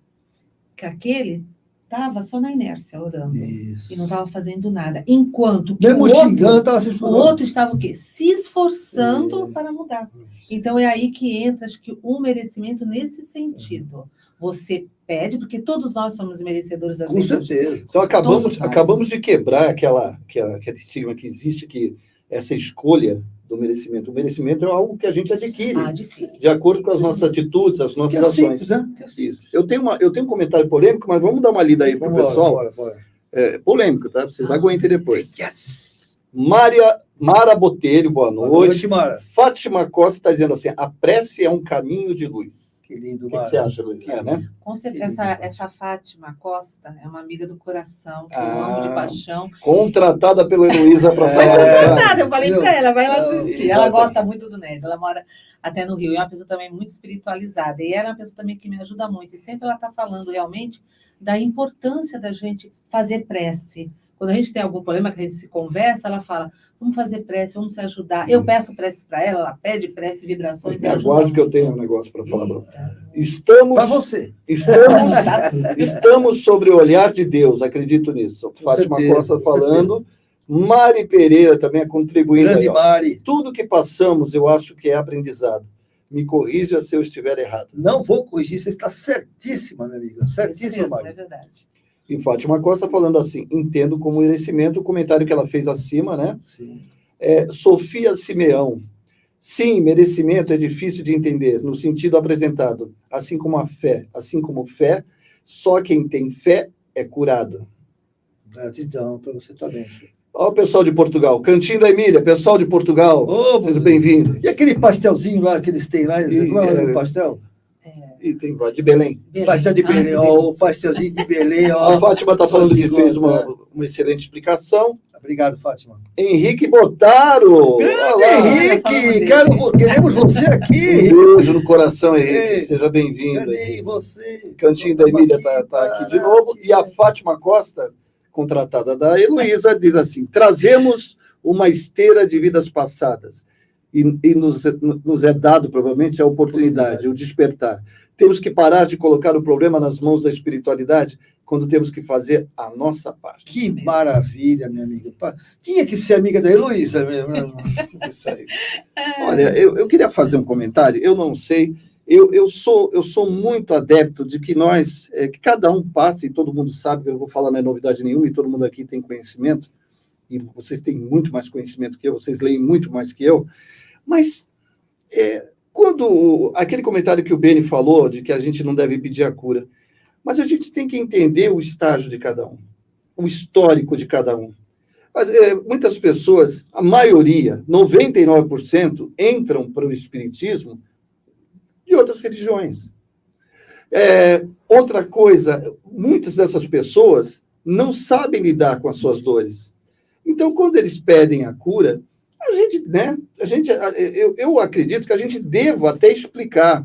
S3: Que aquele estava só na inércia, orando.
S2: Isso.
S3: E não estava fazendo nada. Enquanto que
S2: Mesmo xingando, estava se
S3: o
S2: esforçando.
S3: outro estava o quê? Se esforçando para mudar. Então, é aí que entra, acho que o merecimento nesse sentido. Você pede, porque todos nós somos merecedores das
S2: Com
S3: bênçãos.
S2: certeza.
S1: Então,
S3: Todos nós.
S1: acabamos de quebrar aquele estigma que existe, que essa escolha do merecimento. O merecimento é algo que a gente adquire,
S3: Adquire.
S1: de acordo com as nossas atitudes, as
S2: Que
S1: nossas
S2: é
S1: ações.
S2: simples, né? Que é simples.
S1: Isso. Eu tenho um comentário polêmico, mas vamos dar uma lida aí para o pessoal.
S2: Bora.
S1: É polêmico, tá? Vocês aguentem depois.
S2: Yes!
S1: Mara Botelho, boa
S2: Boa
S1: noite.
S2: noite, Mara.
S1: Fátima Costa está dizendo assim: a prece é um caminho de luz.
S2: Que lindo,
S1: O que
S2: Mara.
S1: você acha, Luiz? É, né?
S3: Com certeza, essa Fátima Costa é uma amiga do coração, que eu
S1: Ah.
S3: amo de paixão.
S1: Contratada pela Heloísa para
S3: Mas não
S1: falar.
S3: foi nada, eu falei para ela, vai lá
S2: Não,
S3: assistir. Ela
S1: exatamente.
S3: gosta muito do Ned, ela mora até no Rio, e é uma pessoa também muito espiritualizada, e ela é uma pessoa também que me ajuda muito, e sempre ela está falando realmente da importância da gente fazer prece. Quando a gente tem algum problema que a gente se conversa, ela fala, vamos fazer prece, vamos se ajudar. Eu peço prece para ela, ela pede prece, vibrações.
S1: Mas me
S3: e ajuda
S1: aguarde que eu
S3: muito.
S1: tenho um negócio para falar.
S3: Eita.
S2: Para você.
S1: Estamos sobre o olhar de Deus, acredito nisso.
S2: Com
S1: Fátima
S2: certeza,
S1: Costa
S2: com
S1: falando. Mari Pereira também contribuindo.
S2: Grande
S1: Aí, ó.
S2: Mari.
S1: Tudo que passamos, eu acho que é aprendizado. Me corrija se eu estiver errado.
S2: Não vou corrigir, você está certíssima, minha amiga.
S3: Isso
S2: Certíssima,
S3: mesmo, é
S2: Mari.
S3: verdade.
S1: E Fátima Costa falando assim, entendo como merecimento o comentário que ela fez acima, né?
S2: Sim.
S1: Sofia Simeão. Sim, merecimento é difícil de entender, no sentido apresentado, assim como fé, só quem tem fé é curado.
S2: Gratidão para você também.
S1: Olha o pessoal de Portugal, Cantinho da Emília, pessoal de Portugal,
S2: Ô,
S1: sejam bem-vindos.
S2: E aquele pastelzinho lá que eles têm lá? Qual é o
S1: é,
S2: pastel?
S1: E tem de Belém.
S2: Pastel de Belém,
S3: que
S2: ó, o
S3: delícia.
S2: pastelzinho de Belém,
S1: A
S2: ó.
S1: Fátima está falando que fez
S2: Né?
S1: uma excelente explicação.
S2: Obrigado, Fátima.
S1: Henrique Botaro.
S2: Grande
S1: Olá.
S2: Henrique! Queremos você aqui!
S1: Um beijo no coração, Henrique.
S2: Ei,
S1: Seja bem-vindo.
S2: Cadê você?
S1: Cantinho da Emília está aqui de novo. E a Fátima Costa, contratada da Heloísa, diz assim: trazemos uma esteira de vidas passadas e nos é dado, provavelmente, a oportunidade, o despertar. Temos que parar de colocar o problema nas mãos da espiritualidade quando temos que fazer a nossa parte.
S2: Que maravilha, minha amiga. Tinha que ser amiga da Heloísa mesmo. Isso aí.
S1: Olha, eu queria fazer um comentário, eu não sei, eu sou muito adepto de que nós, que cada um passe, e todo mundo sabe, que eu não vou falar, não é novidade nenhuma, e todo mundo aqui tem conhecimento, e vocês têm muito mais conhecimento que eu, vocês leem muito mais que eu, mas quando aquele comentário que o Beni falou, de que a gente não deve pedir a cura, mas a gente tem que entender o estágio de cada um, o histórico de cada um. Mas, muitas pessoas, a maioria, 99%, entram para o espiritismo de outras religiões. Outra coisa, muitas dessas pessoas não sabem lidar com as suas dores. Então, quando eles pedem a cura, eu acredito que a gente deva até explicar,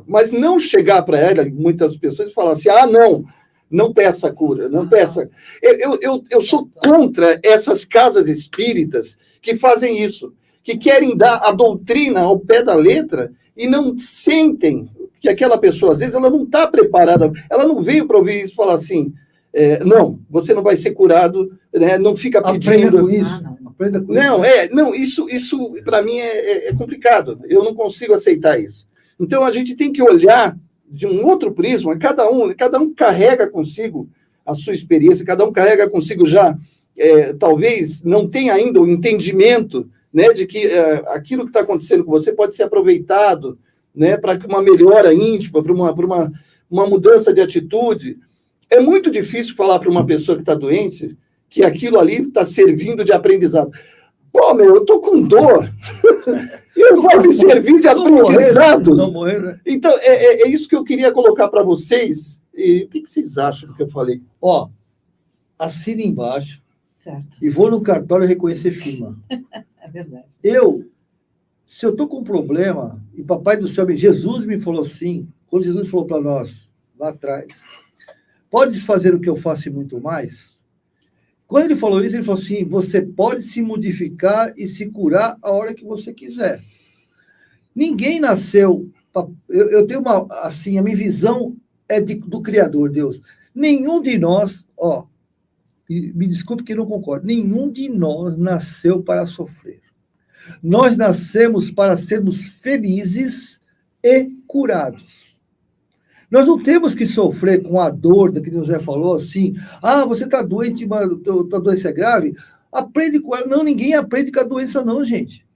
S1: mas não chegar para ela, muitas pessoas, e falar assim, não peça cura, não peça. Eu sou contra essas casas espíritas que fazem isso, que querem dar a doutrina ao pé da letra e não sentem que aquela pessoa, às vezes, ela não está preparada, ela não veio para ouvir isso e falar assim, não, você não vai ser curado, né, não fica
S2: Aprenda
S1: pedindo.
S2: com isso.
S3: Não.
S2: Aprenda com
S1: Não, isso para mim é complicado. Eu não consigo aceitar isso. Então, a gente tem que olhar de um outro prisma. Cada um carrega consigo a sua experiência, cada um carrega consigo já, talvez não tenha ainda o entendimento, né, de que aquilo que está acontecendo com você pode ser aproveitado, né, para uma melhora íntima, para uma mudança de atitude. É muito difícil falar para uma pessoa que está doente que aquilo ali está servindo de aprendizado. Pô, eu estou com dor. Eu vou me servir de aprendizado.
S2: Não morrer, né?
S1: Então, é isso que eu queria colocar para vocês. E o que vocês acham do que eu falei?
S2: Ó, assina embaixo
S3: Certo.
S2: e vou no cartório reconhecer firma.
S3: É verdade.
S2: Se eu estou com um problema, e Papai do Céu, Jesus me falou assim, quando Jesus falou para nós, lá atrás, pode fazer o que eu faço e muito mais? Quando ele falou isso, ele falou assim, você pode se modificar e se curar a hora que você quiser. Ninguém nasceu... Eu tenho assim, a minha visão é do Criador, Deus. Nenhum de nós, me desculpe que não concordo, nenhum de nós nasceu para sofrer. Nós nascemos para sermos felizes e curados. Nós não temos que sofrer com a dor, que o José falou, assim, você está doente, mas a doença é grave, aprende com ela. Não, ninguém aprende com a doença não, gente.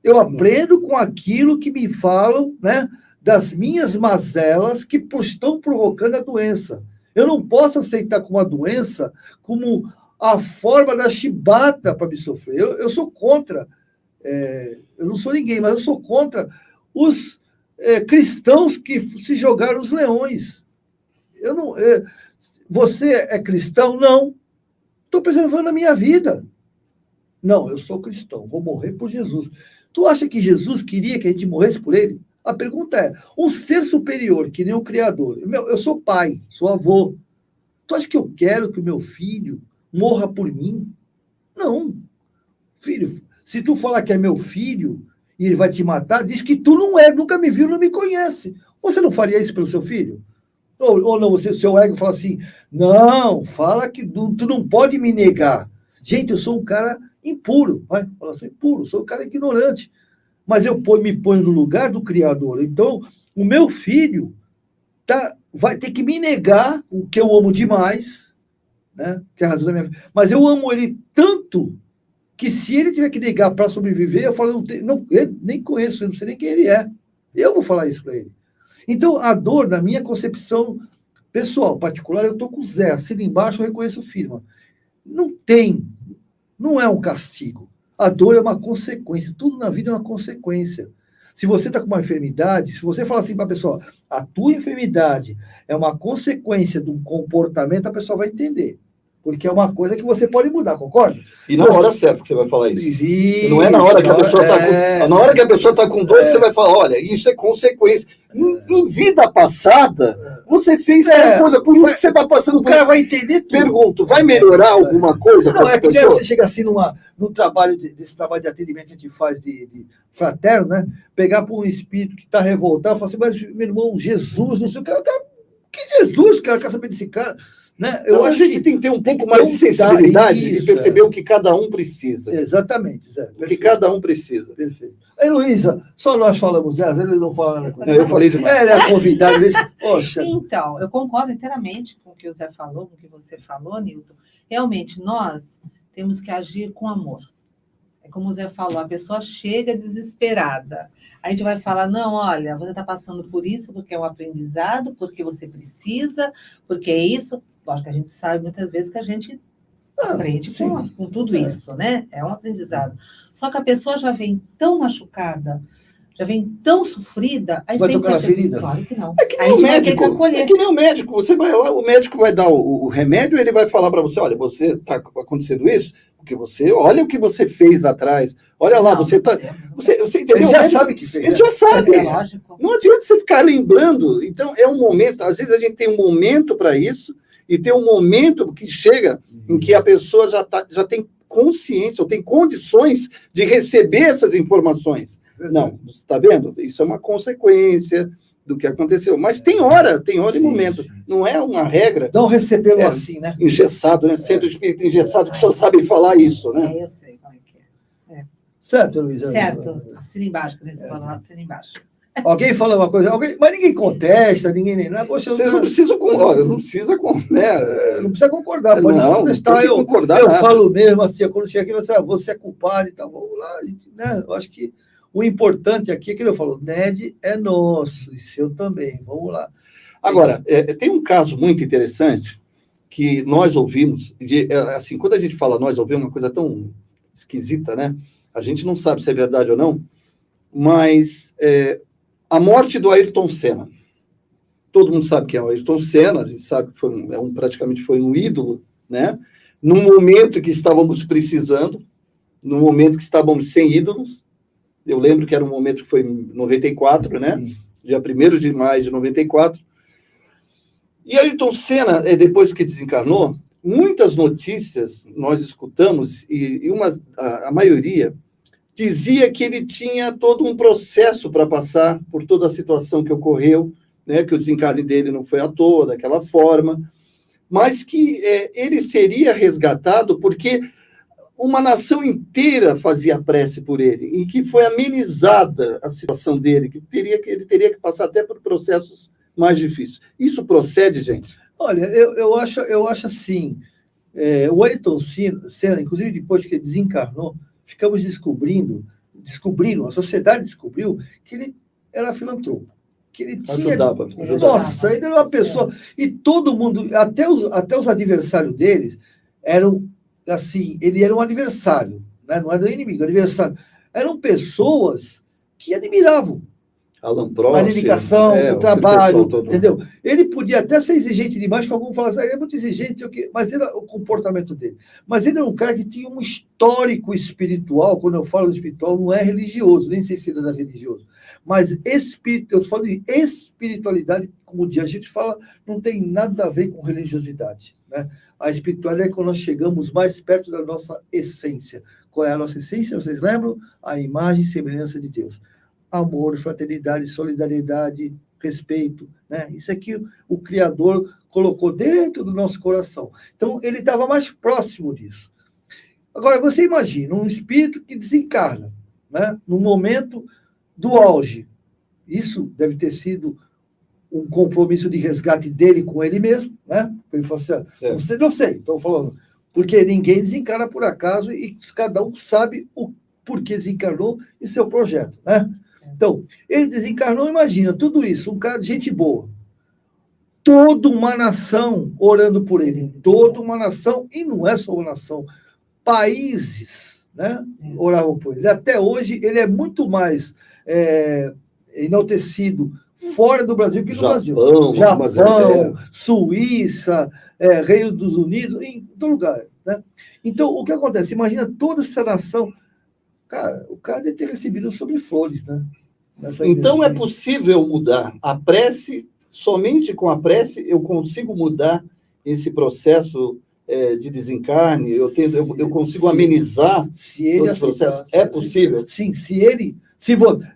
S2: Eu aprendo com aquilo que me falam, né, das minhas mazelas que estão provocando a doença. Eu não posso aceitar como a doença como a forma da chibata para me sofrer. Eu sou contra, eu não sou ninguém, mas eu sou contra os cristãos que se jogaram os leões. Você é cristão? Não. Estou preservando na minha vida. Não, eu sou cristão, vou morrer por Jesus. Tu acha que Jesus queria que a gente morresse por ele? A pergunta é, um ser superior, que nem o Criador, eu sou pai, sou avô, tu acha que eu quero que o meu filho morra por mim? Não. Filho, se tu falar que é meu filho e ele vai te matar, diz que tu não é, nunca me viu, não me conhece. Você não faria isso pelo seu filho? Ou não, seu ego fala assim, não, fala que tu não pode me negar. Gente, eu sou um cara impuro, vai? Fala assim, impuro, sou um cara ignorante. Mas eu me ponho no lugar do Criador. Então, o meu filho vai ter que me negar o que eu amo demais, né? Que é a razão da minha vida. Mas eu amo ele tanto que se ele tiver que negar para sobreviver, eu falo, eu nem conheço, eu não sei nem quem ele é. Eu vou falar isso para ele. Então, a dor, na minha concepção pessoal, particular, eu estou com o Zé, assina embaixo, eu reconheço firma. Não é um castigo. A dor é uma consequência. Tudo na vida é uma consequência. Se você está com uma enfermidade, se você falar assim para a pessoa, a tua enfermidade é uma consequência de um comportamento, a pessoa vai entender. Porque é uma coisa que você pode mudar, concorda?
S1: E na hora certa que você vai falar isso.
S2: E
S1: não é na hora que a pessoa está na hora que a pessoa está com dor, você vai falar, olha, isso é consequência. Em vida passada, você fez tal coisa, por isso que você está passando por...
S2: O cara vai entender tudo.
S1: Pergunto, vai melhorar alguma coisa para essa
S2: que
S1: pessoa?
S2: Você chega assim num trabalho, desse trabalho de atendimento que a gente faz de fraterno, né? Pegar para um espírito que está revoltado, falar assim, mas meu irmão, Jesus, não sei o que, que Jesus, cara, quer saber desse cara? Né?
S1: Eu acho que a gente tem que ter um pouco mais de sensibilidade e perceber o que cada um precisa.
S2: Exatamente, Zé.
S1: O que cada um precisa.
S2: Perfeito. Aí, Luísa, só nós falamos, Zé, ele não fala nada com ele.
S1: Eu falei demais.
S2: Ele é convidado. Poxa.
S3: Então, eu concordo inteiramente com o que o Zé falou, com o que você falou, Nilton. Realmente, nós temos que agir com amor. É como o Zé falou, a pessoa chega desesperada. A gente vai falar, não, olha, você está passando por isso porque é um aprendizado, porque você precisa, porque é isso. Lógico que a gente sabe muitas vezes que a gente aprende com tudo isso, né? É um aprendizado. Só que a pessoa já vem tão machucada, já vem tão sofrida... Aí
S2: vai
S3: tem
S2: tocar na ferida?
S3: Claro que não.
S1: É que nem o médico. É que nem o médico. Você vai lá, o médico vai dar o remédio e ele vai falar para você, olha, você está acontecendo isso, porque você, olha o que você fez atrás, olha lá, você está... Você entendeu?
S2: Ele já sabe que fez.
S1: Ele já sabe.
S3: É lógico.
S1: Não adianta você ficar lembrando. Então, é um momento, às vezes a gente tem um momento para isso, e tem um momento que chega em que a pessoa já tem consciência, ou tem condições de receber essas informações. Não, você está vendo? Isso é uma consequência do que aconteceu. Mas tem hora e momento. Não é uma regra.
S2: Não recebê-lo assim, né?
S1: Engessado, né? Centro espírita engessado que só sabe falar isso, né?
S3: Eu sei.
S2: Certo, Luísa?
S3: Certo. Assina embaixo, quando você fala, assina embaixo.
S2: Alguém fala uma coisa, mas ninguém contesta, ninguém nem nada. Poxa,
S1: Vocês não precisam, olha, não precisa, né?
S2: não precisa concordar, pode
S1: Não
S2: contestar.
S1: tem que concordar
S2: eu
S1: nada.
S2: falo mesmo assim, quando chega aqui, você é culpado e tal, vamos lá, né? Eu acho que o importante aqui é que eu falo, NED é nosso, e seu também, vamos lá.
S1: Agora, tem um caso muito interessante que nós ouvimos, assim, quando a gente fala nós ouvimos uma coisa tão esquisita, né? A gente não sabe se é verdade ou não, mas a morte do Ayrton Senna. Todo mundo sabe quem é o Ayrton Senna, a gente sabe que praticamente foi um ídolo, né? Num momento que estávamos precisando, num momento que estávamos sem ídolos. Eu lembro que era um momento que foi em 94, né?
S2: Sim.
S1: Dia 1º de maio de 94. E Ayrton Senna, depois que desencarnou, muitas notícias nós escutamos, e a maioria dizia que ele tinha todo um processo para passar por toda a situação que ocorreu, né, que o desencarne dele não foi à toa, daquela forma, mas que ele seria resgatado porque uma nação inteira fazia prece por ele, e que foi amenizada a situação dele, que ele teria que passar até por processos mais difíceis. Isso procede, gente?
S2: Olha, eu acho assim, o Ayrton Senna, inclusive depois que ele desencarnou, ficamos descobrindo, a sociedade descobriu que ele era filantropo, que ele tinha...
S1: Ajudava.
S2: Nossa, ele era uma pessoa... E todo mundo, até os adversários deles, eram, assim, ele era um adversário, né? Não era um inimigo, adversário. Eram pessoas que admiravam
S1: Alan Prost,
S2: a dedicação, o trabalho,
S1: todo.
S2: entendeu? Ele podia até ser exigente demais, que alguns falam assim, é muito exigente, mas era o comportamento dele. Mas ele era um cara que tinha um histórico espiritual, quando eu falo espiritual, não é religioso, nem sei se ele era religioso, mas eu falo de espiritualidade, como a gente fala, não tem nada a ver com religiosidade, né? A espiritualidade é quando nós chegamos mais perto da nossa essência. Qual é a nossa essência? Vocês lembram? A imagem e semelhança de Deus. Amor, fraternidade, solidariedade, respeito, né? Isso aqui o Criador colocou dentro do nosso coração. Então, ele estava mais próximo disso. Agora, você imagina um espírito que desencarna, né? No momento do auge. Isso deve ter sido um compromisso de resgate dele com ele mesmo, né? Ele falou assim, não sei, estou falando, porque ninguém desencarna por acaso e cada um sabe o porquê desencarnou e seu projeto, né? Então, ele desencarnou, imagina, tudo isso, um cara de gente boa. Toda uma nação orando por ele. Toda uma nação, e não é só uma nação, países, né, oravam por ele. Até hoje, ele é muito mais enaltecido fora do Brasil que no Brasil. Japão, Suíça, Reino dos Unidos, em todo lugar. Né? Então, o que acontece? Imagina toda essa nação. Cara, o cara deve ter recebido sobre flores, né?
S1: Então é possível mudar a prece, somente com a prece eu consigo mudar esse processo de desencarne, eu consigo amenizar os processos. É possível?
S2: Sim,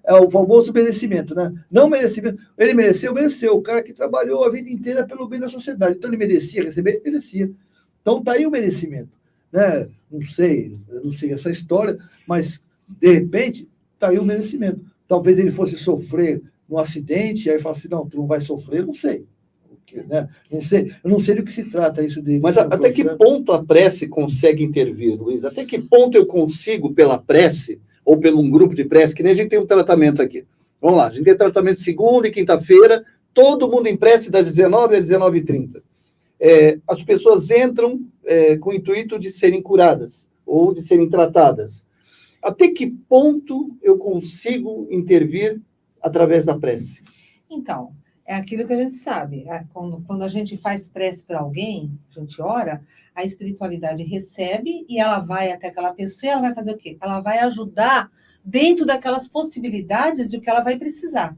S2: é o famoso merecimento, né? Não merecimento. Ele mereceu. O cara que trabalhou a vida inteira pelo bem da sociedade. Então ele merecia receber? Merecia. Então tá aí o merecimento. Né? Eu não sei essa história, mas de repente tá aí o merecimento. Talvez ele fosse sofrer um acidente, e aí fala assim, não, tu não vai sofrer, não sei. Né? Eu não sei do que se trata isso de...
S1: Mas até que ponto a prece consegue intervir, Luiz? Até que ponto eu consigo, pela prece, ou pelo um grupo de prece, que nem a gente tem um tratamento aqui. Vamos lá, a gente tem tratamento segunda e quinta-feira, todo mundo em prece das 19 às 19h30. As pessoas entram com o intuito de serem curadas, ou de serem tratadas. Até que ponto eu consigo intervir através da prece?
S3: Então, é aquilo que a gente sabe. Quando a gente faz prece para alguém, a gente ora, a espiritualidade recebe e ela vai até aquela pessoa e ela vai fazer o quê? Ela vai ajudar dentro daquelas possibilidades de que ela vai precisar,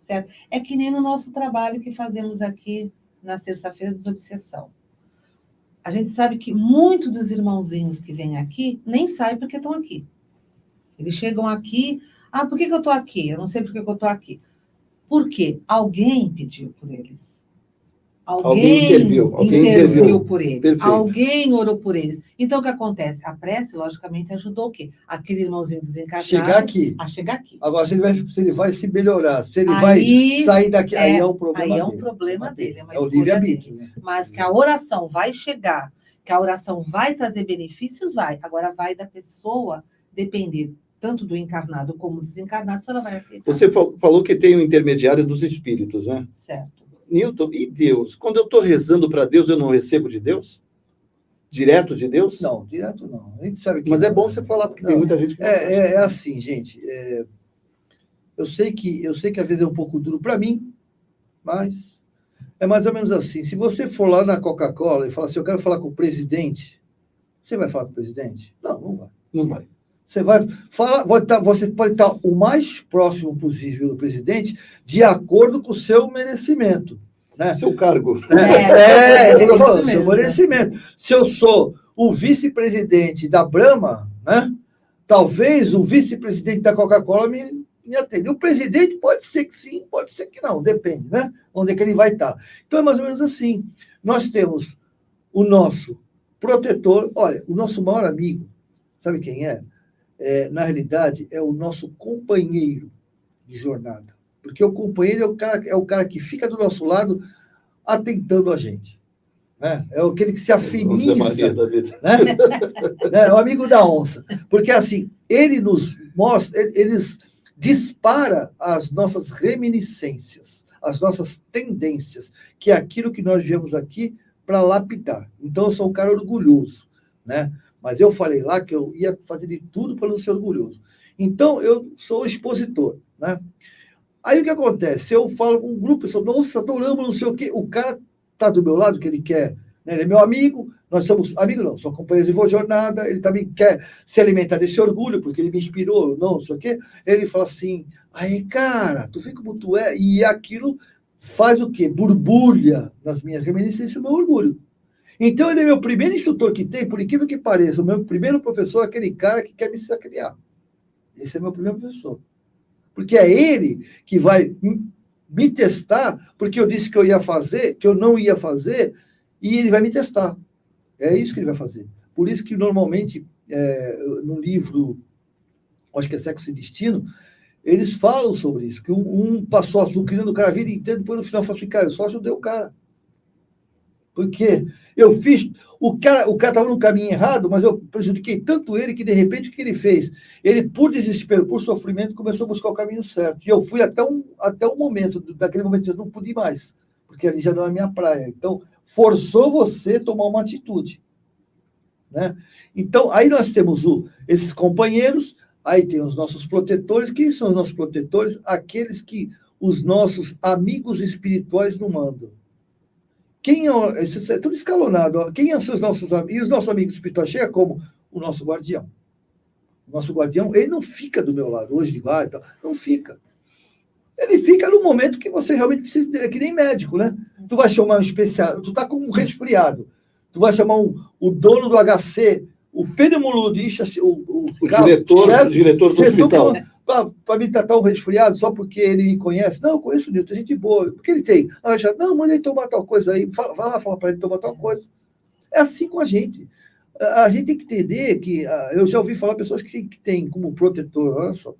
S3: certo? É que nem no nosso trabalho que fazemos aqui nas terça-feiras de obsessão. A gente sabe que muitos dos irmãozinhos que vêm aqui nem sabem porque estão aqui. Eles chegam aqui, por que eu estou aqui? Eu não sei por que eu estou aqui. Porque alguém pediu por eles.
S1: Alguém interviu, alguém interviu
S3: por eles.
S1: Perfeito.
S3: Alguém orou por eles. Então, o que acontece? A prece, logicamente, ajudou o quê? Aquele irmãozinho desencarnado
S2: Chegar aqui.
S3: a chegar aqui.
S2: Agora, se ele vai se melhorar, se ele
S3: Aí
S2: vai sair daqui, aí é um problema
S3: Aí é um
S2: dele.
S3: problema dele, é uma
S2: É o
S3: escolha
S2: livre-arbítrio,
S3: dele.
S2: né?
S3: Mas que a oração vai chegar, que a oração vai trazer benefícios, vai. Agora vai da pessoa depender tanto do encarnado como do desencarnado, se ela vai aceitar.
S1: Você falou que tem o intermediário dos espíritos, né?
S3: Certo.
S1: Newton, e Deus? Quando eu estou rezando para Deus, eu não recebo de Deus? Direto de Deus?
S2: Não, direto não. A gente sabe que
S1: Mas é bom você falar, porque tem muita gente que não sabe.
S2: É assim, gente. Eu sei que às vezes é um pouco duro para mim, mas é mais ou menos assim. Se você for lá na Coca-Cola e falar assim, eu quero falar com o presidente, você vai falar com o presidente? Não, não vai.
S1: Não vai.
S2: Você vai falar, você pode estar o mais próximo possível do presidente, de acordo com o seu merecimento. Né?
S1: Seu cargo.
S2: Eu falo, seu merecimento. Se eu sou o vice-presidente da Brahma, né? Talvez o vice-presidente da Coca-Cola me atenda. O presidente pode ser que sim, pode ser que não, depende, né? Onde é que ele vai estar. Então é mais ou menos assim. Nós temos o nosso protetor, olha, o nosso maior amigo, sabe quem é? Na realidade, é o nosso companheiro de jornada. Porque o companheiro é o cara que fica do nosso lado atentando a gente. Né? É aquele que se afiniza.
S1: Maria da vida.
S2: Né? É o amigo da onça. Porque, assim, ele nos mostra, eles dispara as nossas reminiscências, as nossas tendências, que é aquilo que nós viemos aqui para lapidar. Então, eu sou um cara orgulhoso, né? Mas eu falei lá que eu ia fazer de tudo para não ser orgulhoso. Então, eu sou expositor, né? Aí, o que acontece? Eu falo com um grupo, eu falo, nossa, adoramos, não sei o quê. O cara está do meu lado, que ele quer, né? Ele é meu amigo, nós somos amigos, não, somos companheiros de jornada, ele também quer se alimentar desse orgulho, porque ele me inspirou, não sei o quê. Ele fala assim, aí, cara, tu vê como tu é? E aquilo faz o quê? Borbulha nas minhas reminiscências o meu orgulho. Então, ele é meu primeiro instrutor que tem, por incrível que pareça, o meu primeiro professor é aquele cara que quer me sacanear. Esse é meu primeiro professor. Porque é ele que vai me testar, porque eu disse que eu ia fazer, que eu não ia fazer, e ele vai me testar. É isso que ele vai fazer. Por isso que, normalmente, no livro, acho que é Sexo e Destino, eles falam sobre isso, que um passou azucrinando o cara a vida inteira, depois no final falou assim, cara, eu só ajudei o cara. Porque eu fiz... O cara estava no caminho errado, mas eu prejudiquei tanto ele que, de repente, o que ele fez? Ele, por desespero, por sofrimento, começou a buscar o caminho certo. E eu fui até um momento, daquele momento eu não pude ir mais, porque ali já não era minha praia. Então, forçou você a tomar uma atitude. Né? Então, aí nós temos esses companheiros, aí tem os nossos protetores. Quem são os nossos protetores? Aqueles que os nossos amigos espirituais não mandam. Quem isso é tudo escalonado. Quem são os nossos amigos? E os nossos amigos espirituais chegam como o nosso guardião. O nosso guardião, ele não fica do meu lado, hoje de guarda, não fica. Ele fica no momento que você realmente precisa dele, é que nem médico, né? Tu vai chamar um especial, tu tá com um resfriado, tu vai chamar o dono do HC, o pneumologista, o
S1: diretor do hospital.
S2: Para me tratar um resfriado só porque ele me conhece. Não, eu conheço o Nilton, gente boa. O que ele tem? Não, manda ele tomar tal coisa aí. Vai lá falar para ele tomar tal coisa. É assim com a gente. A gente tem que entender que... Eu já ouvi falar pessoas que têm como protetor, olha só.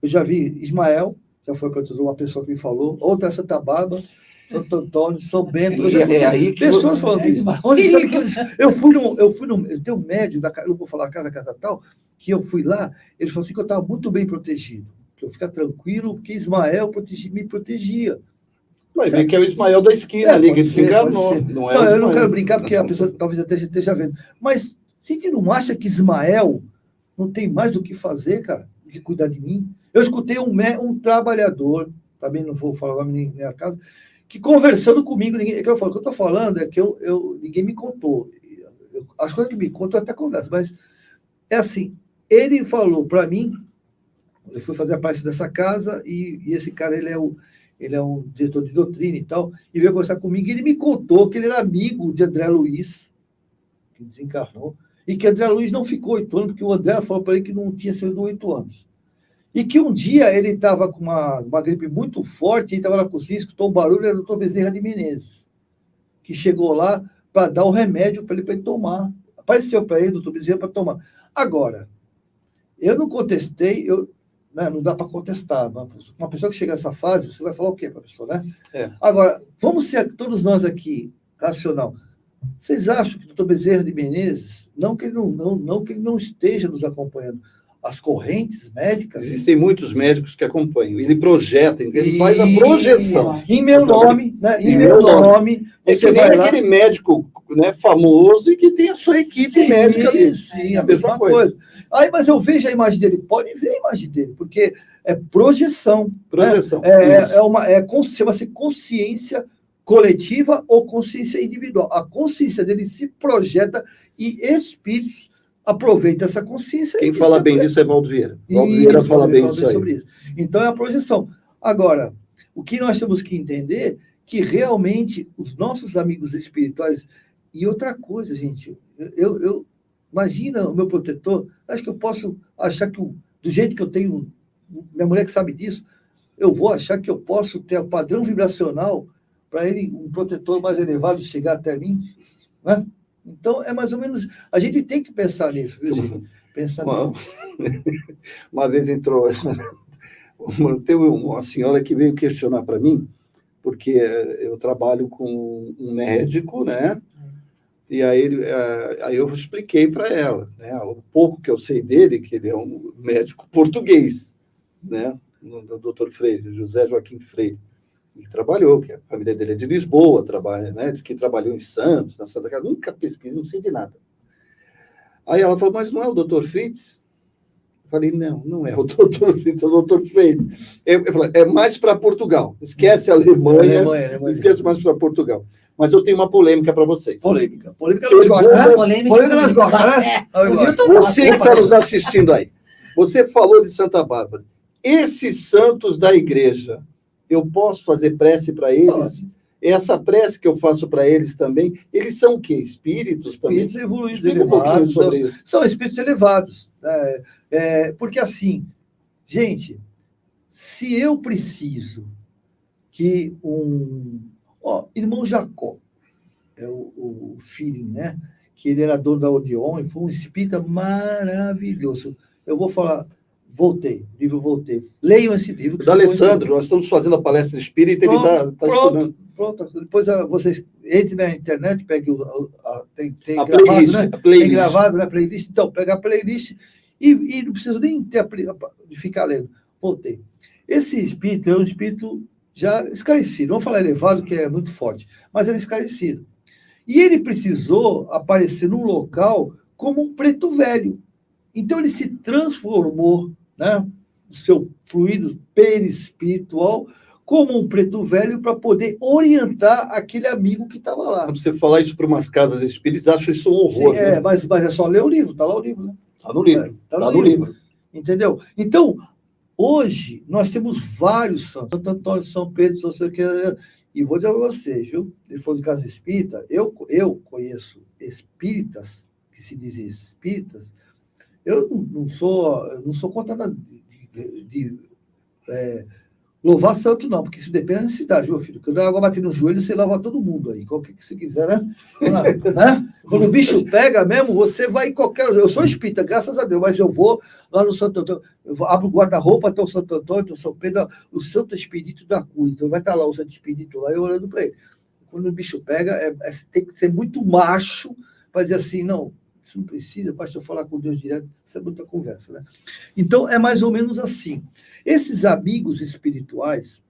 S2: Eu já vi Ismael, já foi protetor, uma pessoa que me falou. Outra Santa Bárbara, Santo Antônio, São Bento.
S1: Aí que
S2: pessoas falando isso. Olha, sabe que eu tenho um médico, eu não vou falar casa tal, que eu fui lá, ele falou assim que eu estava muito bem protegido, que eu ficar tranquilo, porque Ismael me protegia.
S1: Mas é que é o Ismael da esquina ali, que se enganou. Não,
S2: eu não quero brincar, porque a pessoa talvez até esteja vendo. Mas a gente não acha que Ismael não tem mais do que fazer, cara, do que cuidar de mim? Eu escutei um trabalhador, também não vou falar nem a casa, que conversando comigo, o que eu estou falando é que ninguém me contou. As coisas que me contam eu até converso, mas é assim, ele falou para mim, eu fui fazer parte dessa casa, e esse cara, ele é um diretor de doutrina e tal, e veio conversar comigo, e ele me contou que ele era amigo de André Luiz, que desencarnou, e que André Luiz não ficou 8 anos, porque o André falou para ele que não tinha sido 8 anos. E que um dia ele estava com uma gripe muito forte, ele estava lá com o escutou um barulho, era o Dr. Bezerra de Menezes. que chegou lá para dar o remédio para ele tomar. Apareceu para ele, doutor Bezerra, para tomar. Agora, eu não contestei, né, não dá para contestar. Uma pessoa que chega nessa fase, você vai falar o quê para a pessoa, né? Agora, vamos ser todos nós aqui, racional. Vocês acham que o doutor Bezerra de Menezes, não que ele não esteja nos acompanhando, as correntes médicas...
S1: Existem muitos médicos que acompanham. Ele projeta, ele faz a projeção.
S2: Em meu nome, né? Em meu nome.
S1: É que nem aquele médico, né, famoso e que tem a sua equipe médica ali.
S2: Sim, a mesma coisa. Aí, mas eu vejo a imagem dele. Pode ver a imagem dele, porque é projeção.
S1: Projeção.
S2: Né? Chama-se consciência coletiva ou consciência individual. A consciência dele se projeta e espíritos aproveitam essa consciência.
S1: Quem fala bem disso é Valdo Vieira. Valdo Vieira fala bem disso aí.
S2: Então, é a projeção. Agora, o que nós temos que entender que realmente os nossos amigos espirituais... E outra coisa, gente, imagina o meu protetor, acho que eu posso achar que, do jeito que eu tenho, minha mulher que sabe disso, eu vou achar que eu posso ter um padrão vibracional para ele, um protetor mais elevado, chegar até mim, né? Então, é mais ou menos... A gente tem que pensar nisso, viu, gente?
S1: Uma vez entrou... Teve uma senhora que veio questionar para mim, porque eu trabalho com um médico, né? E aí eu expliquei para ela, né? O pouco que eu sei dele, que ele é um médico português, né? Do Dr. Freire, José Joaquim Freire. Ele trabalhou, que a família dele é de Lisboa, trabalha, né? Diz que trabalhou em Santos, na Santa Casa, nunca pesquisei, não sei de nada. Aí ela falou, mas não é o Dr. Fritz? Eu falei, não é o Dr. Fritz, é o Dr. Freire. Eu falei, é mais para Portugal. Esquece a Alemanha. Esquece mais para Portugal. Mas eu tenho uma polêmica para vocês.
S2: Polêmica nós gostamos, né? Polêmica nós gostamos, né?
S1: Você que está nos assistindo aí, você falou de Santa Bárbara. Esses santos da igreja, eu posso fazer prece para eles? Essa prece que eu faço para eles também, eles são o quê? Espíritos também?
S2: Espíritos evoluídos, elevados. Sobre isso. São espíritos elevados. Porque assim, gente, se eu preciso que irmão Jacó, é o filho, né? Que ele era dono da Odeon e foi um espírita maravilhoso. Eu vou falar, livro Voltei. Leiam esse livro.
S1: Da Alessandro, nós estamos fazendo a palestra espírita, ele está estudando.
S2: Pronto, depois vocês entrem na internet, peguem tem
S1: a
S2: gravado,
S1: playlist,
S2: né?
S1: A playlist.
S2: Tem gravado, né? Playlist. Então, pega a playlist e não preciso nem de ficar lendo. Voltei. Esse espírito é um espírito já esclarecido. Não vou falar elevado, que é muito forte, mas ele é esclarecido. E ele precisou aparecer num local como um preto velho. Então, ele se transformou, né? O seu fluido perispiritual como um preto velho para poder orientar aquele amigo que estava lá.
S1: Quando você falar isso para umas casas espíritas, acho isso um horror.
S2: Sim, né? mas é só ler o livro, está lá o livro, né?
S1: Está no livro. Está no livro.
S2: Entendeu? Então, hoje, nós temos vários santos. Santo Antônio, São Pedro, São Sei que. E vou dizer para vocês, viu? Ele falou de casa espírita. Eu conheço espíritas, que se dizem espíritas. Eu não sou contra de louvar santo, não, porque isso depende da necessidade, meu filho. Quando a água bater no joelho, você lava todo mundo aí, qualquer que você quiser, né? Né? Quando o bicho pega mesmo, você vai em qualquer... Eu sou espírita, graças a Deus, mas eu vou lá no Santo Antônio, eu abro o guarda-roupa até o Santo Antônio, até o São Pedro, o Santo Espírito da Cura. Então vai estar lá o Santo Espírito lá, eu olhando para ele. Quando o bicho pega, tem que ser muito macho para dizer assim, não, isso não precisa, basta eu falar com Deus direto, isso é muita conversa, né? Então, é mais ou menos assim. Esses amigos espirituais,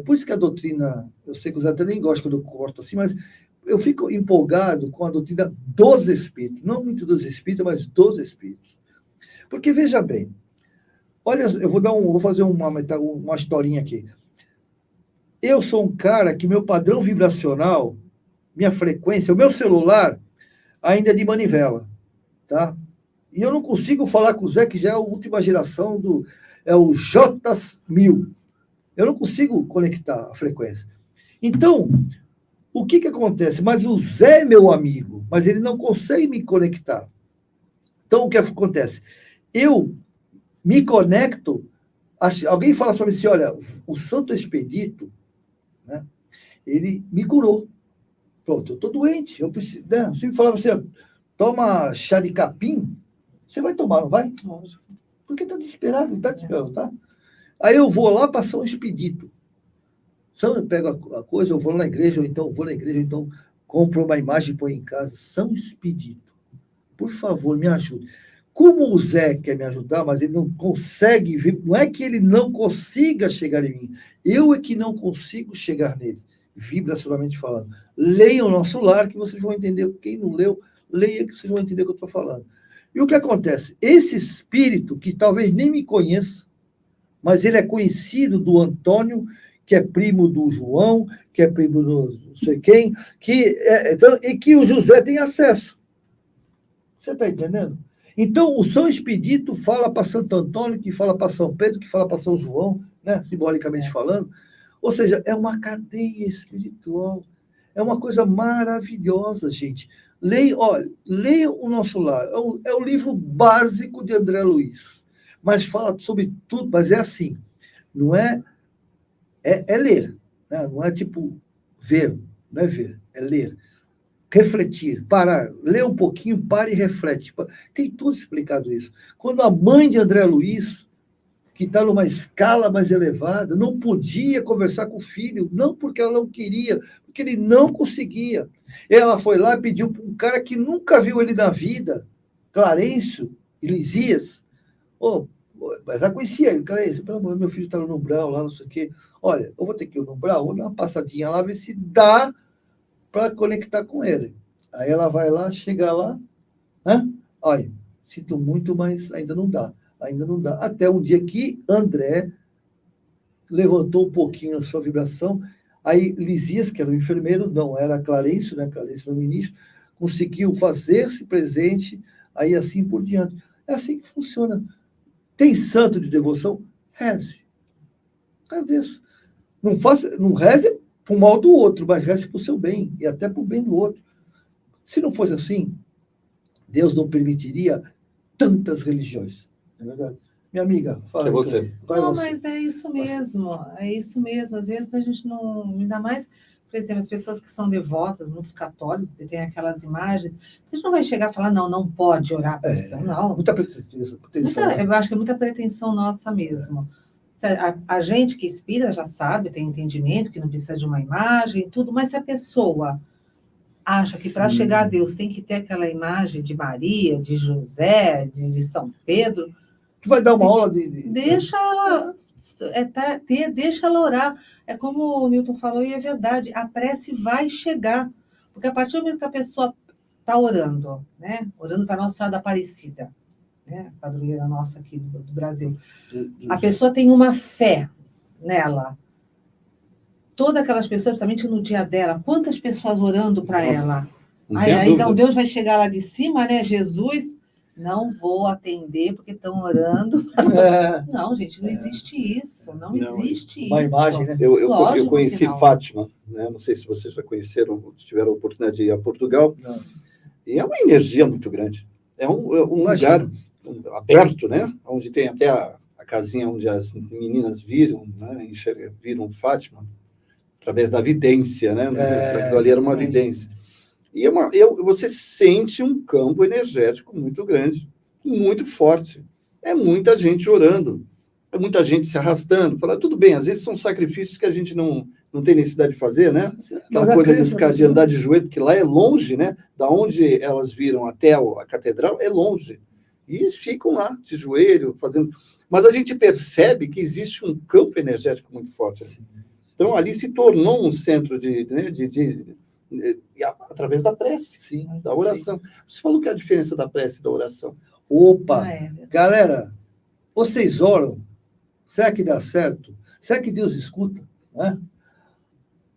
S2: por isso que a doutrina, eu sei que os até nem gostam quando eu corto assim, mas eu fico empolgado com a doutrina dos espíritos, não muito dos espíritos, mas dos espíritos. Porque, veja bem, olha, eu vou fazer uma historinha aqui. Eu sou um cara que meu padrão vibracional, minha frequência, o meu celular, ainda é de manivela, tá? E eu não consigo falar com o Zé, que já é a última geração é o J1000. Eu não consigo conectar a frequência. Então, o que acontece? Mas o Zé é meu amigo, mas ele não consegue me conectar. Então, o que acontece? Eu me conecto, alguém fala para mim assim, olha, o Santo Expedito, né, ele me curou. Pronto, eu estou doente, eu preciso, né? Se me falar você, toma chá de capim, você vai tomar, não vai? Porque está desesperado, está desesperado, tá? Aí eu vou lá para São Expedito. Eu pego a coisa, eu vou na igreja, ou então compro uma imagem e põe em casa. São Expedito, por favor, me ajude. Como o Zé quer me ajudar, mas ele não consegue ver, não é que ele não consiga chegar em mim, eu é que não consigo chegar nele, vibracionalmente falando. Leiam o Nosso Lar, que vocês vão entender. Quem não leu, leia, que vocês vão entender o que eu estou falando. E o que acontece? Esse espírito, que talvez nem me conheça, mas ele é conhecido do Antônio, que é primo do João, que é primo do não sei quem, e que o José tem acesso. Você está entendendo? Então, o São Expedito fala para Santo Antônio, que fala para São Pedro, que fala para São João, né? Simbolicamente falando. Ou seja, é uma cadeia espiritual. É uma coisa maravilhosa, gente. Leia o Nosso Lar. É o livro básico de André Luiz. Mas fala sobre tudo, mas é assim. Não é ler. Né? Não é tipo ver. Não é ver, é ler. Refletir, parar, ler um pouquinho, para e reflete. Tem tudo explicado isso. Quando a mãe de André Luiz, que está numa escala mais elevada, não podia conversar com o filho, não porque ela não queria, porque ele não conseguia. Ela foi lá e pediu para um cara que nunca viu ele na vida, Clarencio e Lisias. Mas ela conhecia ele, Clarencio, pelo amor, meu filho está no umbral lá, não sei o quê. Olha, eu vou ter que ir no umbral, vou dar uma passadinha lá, ver se dá para conectar com ele. Aí ela vai lá, chega lá, né? Olha, sinto muito, mas ainda não dá. Até um dia que André levantou um pouquinho a sua vibração, aí Lisias, que era o enfermeiro, não era Clarencio, né? Clarencio era o ministro, conseguiu fazer-se presente, aí assim por diante. É assim que funciona. Tem santo de devoção? Reze. Agradeça. Não reze para o mal do outro, mas reze para o seu bem, e até para o bem do outro. Se não fosse assim, Deus não permitiria tantas religiões. É verdade? Minha amiga, fala.
S1: É você.
S3: Não, mas é isso mesmo. É isso mesmo. Às vezes a gente não... Ainda mais, por exemplo, as pessoas que são devotas, muitos católicos, que têm aquelas imagens, a gente não vai chegar e falar, não pode orar por isso. Não.
S2: Muita pretensão.
S3: Eu acho que é muita pretensão nossa mesmo. A gente que espírita já sabe, tem entendimento, que não precisa de uma imagem, tudo, mas se a pessoa acha que para chegar a Deus tem que ter aquela imagem de Maria, de José, de São Pedro,
S2: que vai dar uma aula de...
S3: Deixa ela, deixa ela orar. É como o Newton falou, e é verdade, a prece vai chegar. Porque a partir do momento que a pessoa está orando, né? Orando para a Nossa Senhora da Aparecida, né? Padroeira nossa aqui do Brasil. A pessoa tem uma fé nela. Todas aquelas pessoas, principalmente no dia dela, quantas pessoas orando para ela? Aí então Deus vai chegar lá de cima, né? Jesus, não vou atender porque estão orando. Não, gente, não existe isso. Não existe isso.
S2: Uma imagem, né?
S1: Eu conheci Fátima, né? Não sei se vocês já conheceram, tiveram a oportunidade de ir a Portugal. Não. E é uma energia muito grande. É um lugar aberto, né? Onde tem até a casinha onde as meninas viram, né? Viram Fátima, através da vidência, né? Aquilo ali era uma vidência. E você sente um campo energético muito grande, muito forte. É muita gente orando, é muita gente se arrastando. Fala, tudo bem, às vezes são sacrifícios que a gente não tem necessidade de fazer, né? Aquela coisa de andar de joelho, porque lá é longe, né? Da onde elas viram até a catedral, é longe. E eles ficam lá, de joelho, fazendo... Mas a gente percebe que existe um campo energético muito forte. Então, ali se tornou um centro através da prece, da oração. Você falou que é a diferença da prece e da oração.
S2: Opa! Galera, vocês oram? Será que dá certo? Será que Deus escuta? Né?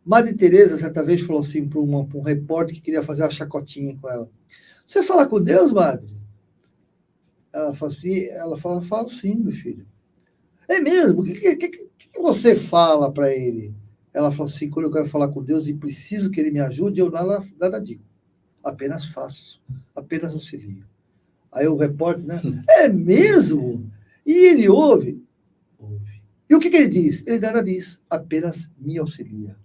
S2: Madre Teresa, certa vez, falou assim para um repórter que queria fazer uma chacotinha com ela. Você fala com Deus, Madre? Ela falou assim, falo sim, meu filho. É mesmo? O que você fala para ele? Ela falou assim, quando eu quero falar com Deus e preciso que ele me ajude, eu nada digo. Apenas faço. Apenas auxilio. Aí o repórter, né? É mesmo? E ele ouve? Ouve. E o que ele diz? Ele nada diz. Apenas me auxilia.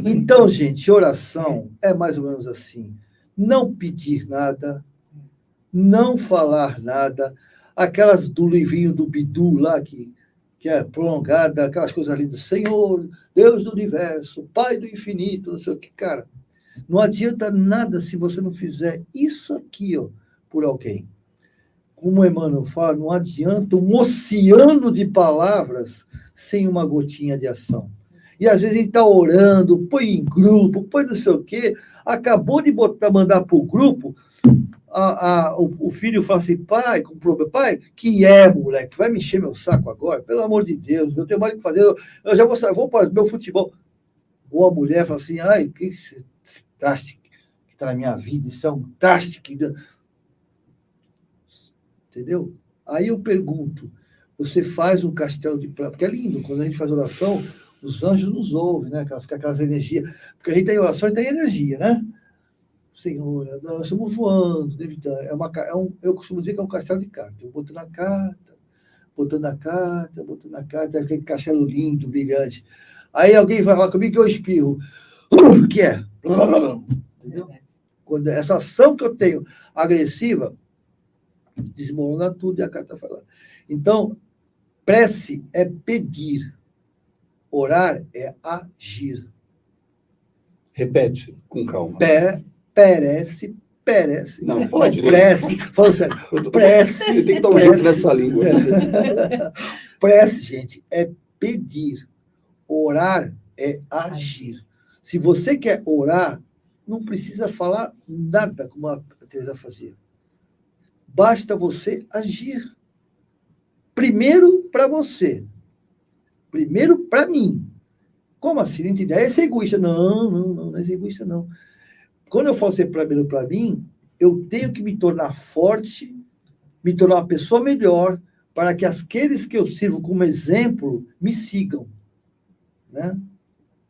S2: Então, gente, oração é mais ou menos assim. Não pedir nada, não falar nada, aquelas do livrinho do Bidu lá, que é prolongada, aquelas coisas ali do Senhor, Deus do universo, Pai do infinito, não sei o que, cara. Não adianta nada se você não fizer isso aqui, ó, por alguém. Como o Emmanuel fala, não adianta um oceano de palavras sem uma gotinha de ação. E às vezes a gente está orando, põe em grupo, põe não sei o quê, acabou de mandar para o grupo, o filho fala assim, pai, com problema, pai, que é, moleque, vai me encher meu saco agora? Pelo amor de Deus, eu tenho mais o que fazer, eu já vou para o meu futebol. Ou a mulher fala assim, ai, que esse traste que está na minha vida, isso é um traste que... Entendeu? Aí eu pergunto, você faz um castelo de prata, porque é lindo, quando a gente faz oração, os anjos nos ouvem, né? Fica aquelas energias, porque a gente tem oração e tem energia, né? Senhor, nós estamos voando, eu costumo dizer que é um castelo de carta. Eu botando a carta, aquele castelo lindo, brilhante. Aí alguém vai falar comigo que eu espirro. O que é? Entendeu? Quando essa ação que eu tenho agressiva, desmorona tudo e a carta vai lá. Então, prece é pedir. Orar é agir.
S1: Repete com calma.
S2: Perece.
S1: Não, pode.
S2: Prece. Fala sério. Prece.
S1: Tem que dar um jeito nessa língua.
S2: Prece, gente, é pedir. Orar é agir. Se você quer orar, não precisa falar nada, como a Teresa fazia. Basta você agir. Primeiro para você. Primeiro para mim. Como assim? Não entendi. É ser egoísta. Não é ser egoísta, não. Quando eu falo ser primeiro para mim, eu tenho que me tornar forte, me tornar uma pessoa melhor, para que aqueles que eu sirvo como exemplo me sigam. Né?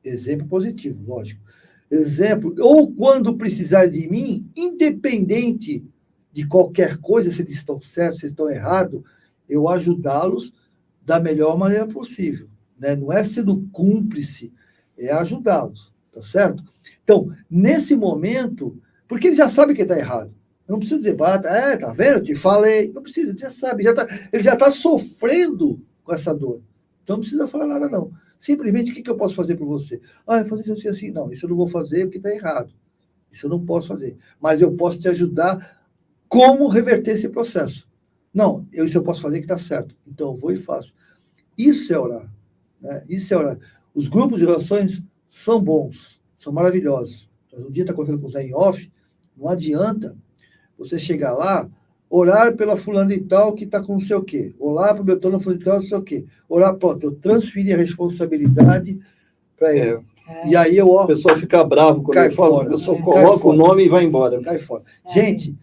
S2: Exemplo positivo, lógico. Exemplo, ou quando precisar de mim, independente de qualquer coisa, se eles estão certos, se eles estão errados, eu ajudá-los da melhor maneira possível. Né? Não é sendo cúmplice, é ajudá-los, tá certo? Então, nesse momento, porque ele já sabe que está errado. Eu não preciso dizer, tá vendo? Eu te falei. Não precisa, ele já sabe, ele já está sofrendo com essa dor. Então, não precisa falar nada, não. Simplesmente, o que eu posso fazer por você? Eu fazer isso assim. Não, isso eu não vou fazer porque está errado. Isso eu não posso fazer. Mas eu posso te ajudar como reverter esse processo. Não, isso eu posso fazer que está certo. Então, eu vou e faço. Isso é orar. Né? Isso é orar. Os grupos de orações são bons, são maravilhosos. Um dia está contando com o Zé em off, não adianta você chegar lá, orar pela fulana e tal que está com não sei o quê. Orar para o Beltrano fulano e tal, não sei o quê. Orar, pronto, eu transferi a responsabilidade para ele. E aí o
S1: pessoal fica bravo quando eu falo, eu só coloco o nome e vai embora.
S2: Cai fora. Gente,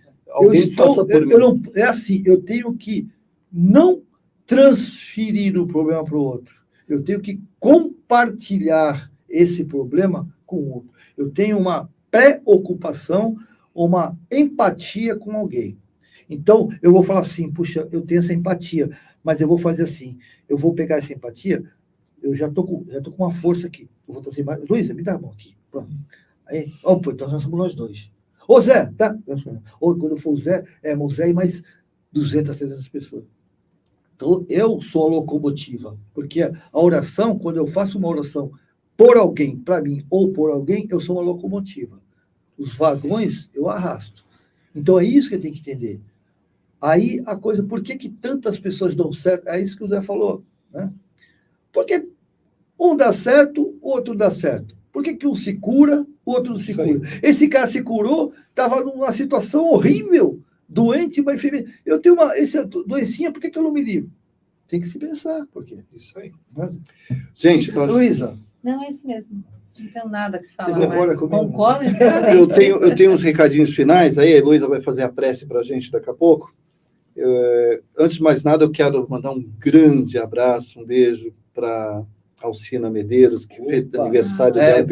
S2: eu tenho que não transferir o problema para o outro. Eu tenho que compartilhar esse problema com o outro. Eu tenho uma preocupação, uma empatia com alguém. Então, eu vou falar assim, puxa, eu tenho essa empatia, mas eu vou fazer assim, eu vou pegar essa empatia, eu já tô com uma força aqui. Eu vou trazer mais. Luísa, me dá a mão aqui. Pronto. Aí, então nós somos nós dois. Ô, Zé, tá? Ou quando for o Zé, o Zé e mais 200, 300 pessoas. Então, eu sou a locomotiva, porque a oração, quando eu faço uma oração por alguém, para mim, ou por alguém, eu sou uma locomotiva. Os vagões, eu arrasto. Então, é isso que eu tenho que entender. Aí, a coisa, por que tantas pessoas dão certo? É isso que o Zé falou, né? Porque um dá certo, o outro dá certo. Por que um se cura, o outro não se cura? Esse cara se curou, estava numa situação horrível, doente, mas enfermeira. Eu tenho essa doencinha, por que eu não me livro? Tem que se pensar, por quê?
S1: Isso aí. Gente,
S2: Luísa.
S3: Não, é isso mesmo. Não tenho nada que falar.
S2: Você concorda comigo?
S3: Concordo inteiramente.
S1: Eu tenho uns recadinhos finais, aí a Heloísa vai fazer a prece para a gente daqui a pouco. Antes de mais nada, eu quero mandar um grande abraço, um beijo para Alcina Medeiros, que fez aniversário dela.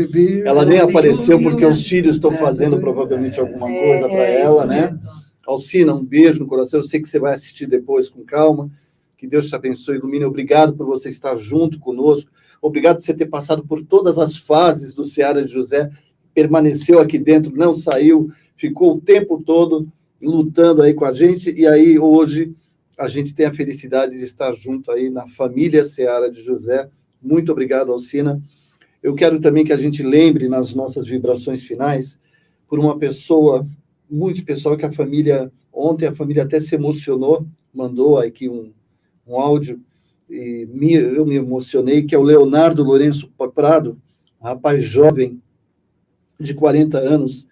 S1: Ela nem apareceu porque os filhos estão fazendo provavelmente alguma coisa para ela, né? Mesmo. Alcina, um beijo no coração. Eu sei que você vai assistir depois com calma. Que Deus te abençoe e ilumine. Obrigado por você estar junto conosco. Obrigado por você ter passado por todas as fases do Seara de José, permaneceu aqui dentro, não saiu, ficou o tempo todo lutando aí com a gente, e aí hoje a gente tem a felicidade de estar junto aí na família Seara de José. Muito obrigado, Alcina. Eu quero também que a gente lembre nas nossas vibrações finais por uma pessoa muito especial que ontem a família até se emocionou, mandou aqui um áudio, e eu me emocionei, que é o Leonardo Lourenço Prado, um rapaz jovem de 40 anos,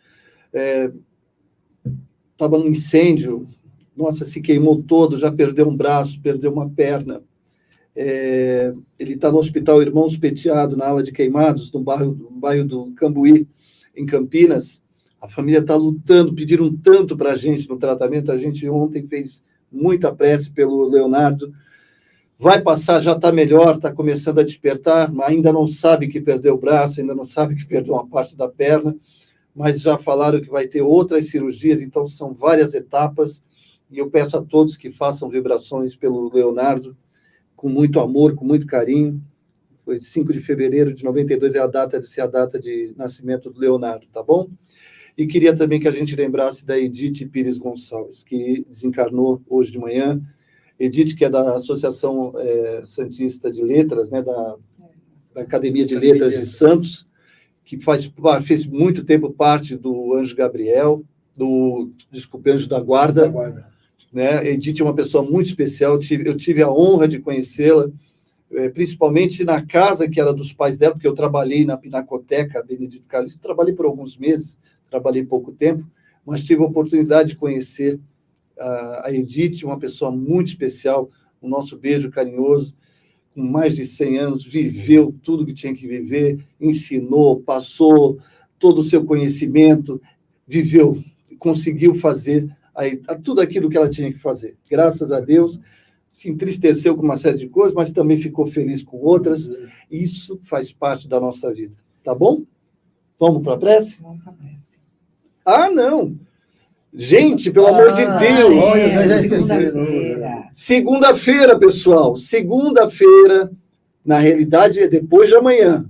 S1: estava num incêndio, nossa, se queimou todo, já perdeu um braço, perdeu uma perna. Ele está no Hospital Irmãos Peteado, na ala de queimados, no bairro do Cambuí, em Campinas. A família está lutando, pediram tanto para a gente no tratamento, a gente ontem fez muita prece pelo Leonardo. Vai passar, já está melhor, está começando a despertar, mas ainda não sabe que perdeu o braço, ainda não sabe que perdeu uma parte da perna, mas já falaram que vai ter outras cirurgias, então são várias etapas, e eu peço a todos que façam vibrações pelo Leonardo, com muito amor, com muito carinho. Foi 5 de fevereiro de 92, é a data de nascimento do Leonardo, tá bom? E queria também que a gente lembrasse da Edith Pires Gonçalves, que desencarnou hoje de manhã. Edith, que é da Associação Santista de Letras, né, da Academia de Letras de Santos, que fez muito tempo parte do Anjo Gabriel, Anjo da Guarda. Né? Edith é uma pessoa muito especial, eu tive a honra de conhecê-la, principalmente na casa que era dos pais dela, porque eu trabalhei na Pinacoteca Benedito Calixto, trabalhei por alguns meses, trabalhei pouco tempo, mas tive a oportunidade de conhecer a Edith, uma pessoa muito especial, o nosso beijo carinhoso, com mais de 100 anos, viveu tudo que tinha que viver, ensinou, passou todo o seu conhecimento, viveu, conseguiu fazer tudo aquilo que ela tinha que fazer. Graças a Deus, se entristeceu com uma série de coisas, mas também ficou feliz com outras. Isso faz parte da nossa vida. Tá bom? Vamos para a prece?
S3: Vamos para a prece.
S1: Ah, não! Gente, pelo amor de Deus!
S3: Segunda-feira.
S1: Segunda-feira, pessoal. Segunda-feira, na realidade, é depois de amanhã.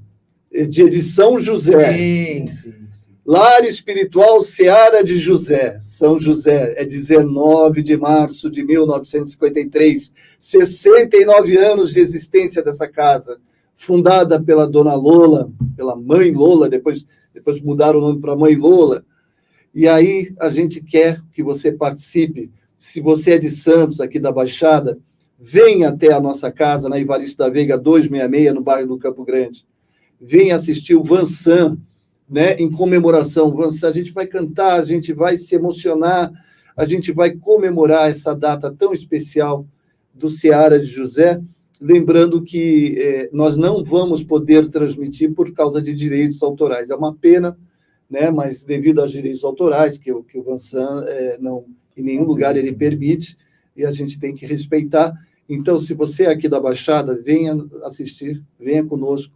S1: É dia de São José.
S2: Sim.
S1: Lar Espiritual Seara de José. São José, é 19 de março de 1953. 69 anos de existência dessa casa. Fundada pela Dona Lola, pela Mãe Lola, depois mudaram o nome para Mãe Lola. E aí a gente quer que você participe. Se você é de Santos, aqui da Baixada, venha até a nossa casa, na Evaristo da Veiga 266, no bairro do Campo Grande. Venha assistir o Vansan, né, em comemoração. Vansan, a gente vai cantar, a gente vai se emocionar, a gente vai comemorar essa data tão especial do Seara de José, lembrando que nós não vamos poder transmitir por causa de direitos autorais. É uma pena, né, mas devido aos direitos autorais, que o Vansan não, em nenhum lugar ele permite, e a gente tem que respeitar. Então, se você é aqui da Baixada, venha assistir, venha conosco.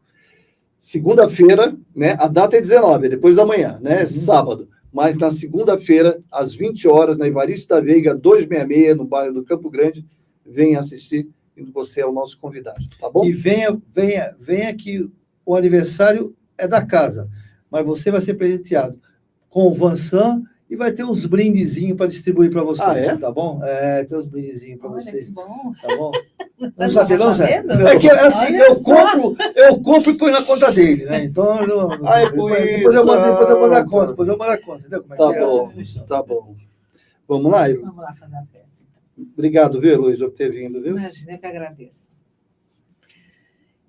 S1: Segunda-feira, né, a data é 19, é depois da manhã, né, sábado, mas na segunda-feira, às 20 horas, na Evaristo da Veiga 266, no bairro do Campo Grande, venha assistir, e você é o nosso convidado, tá bom?
S2: E venha que o aniversário é da casa, mas você vai ser presenteado com o Vansan e vai ter uns brindezinhos para distribuir para vocês, tá bom? Tem uns brindezinhos para vocês.
S3: Que bom.
S2: Tá bom?
S3: Não sabe, não?
S2: É que assim, eu compro e ponho na conta dele, né? Então, depois eu mando a conta, entendeu? Como
S1: Tá bom, tá bom. Vamos lá?
S3: Vamos lá fazer a peça.
S1: Obrigado, viu, Luísa, por ter vindo, viu?
S3: Imagina, eu que agradeço.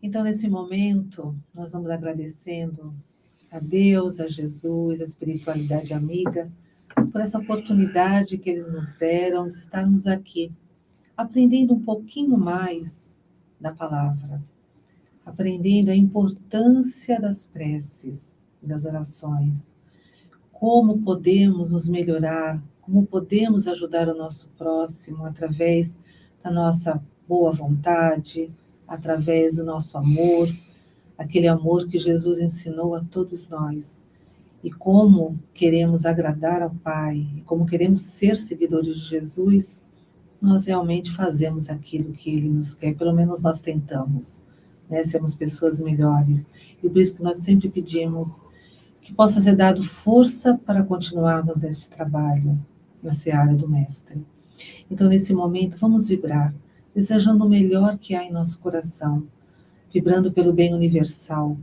S3: Então, nesse momento, nós vamos agradecendo a Deus, a Jesus, a espiritualidade amiga, por essa oportunidade que eles nos deram de estarmos aqui, aprendendo um pouquinho mais da palavra, aprendendo a importância das preces, das orações, como podemos nos melhorar, como podemos ajudar o nosso próximo através da nossa boa vontade, através do nosso amor, aquele amor que Jesus ensinou a todos nós. E como queremos agradar ao Pai, e como queremos ser seguidores de Jesus, nós realmente fazemos aquilo que Ele nos quer, pelo menos nós tentamos. né? Sermos pessoas melhores. E por isso que nós sempre pedimos que possa ser dado força para continuarmos nesse trabalho, na seara do Mestre. Então, nesse momento, vamos vibrar, desejando o melhor que há em nosso coração, vibrando pelo bem universal,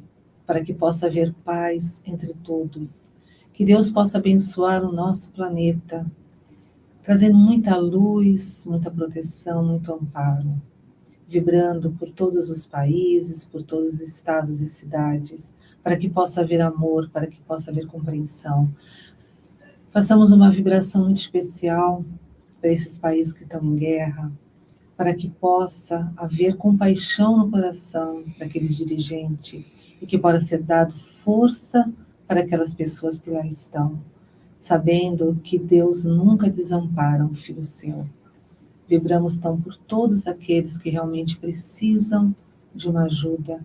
S3: para que possa haver paz entre todos, que Deus possa abençoar o nosso planeta, trazendo muita luz, muita proteção, muito amparo, vibrando por todos os países, por todos os estados e cidades, para que possa haver amor, para que possa haver compreensão. Façamos uma vibração muito especial para esses países que estão em guerra, para que possa haver compaixão no coração daqueles dirigentes e que possa ser dado força para aquelas pessoas que lá estão, sabendo que Deus nunca desampara um filho seu. Vibramos então por todos aqueles que realmente precisam de uma ajuda.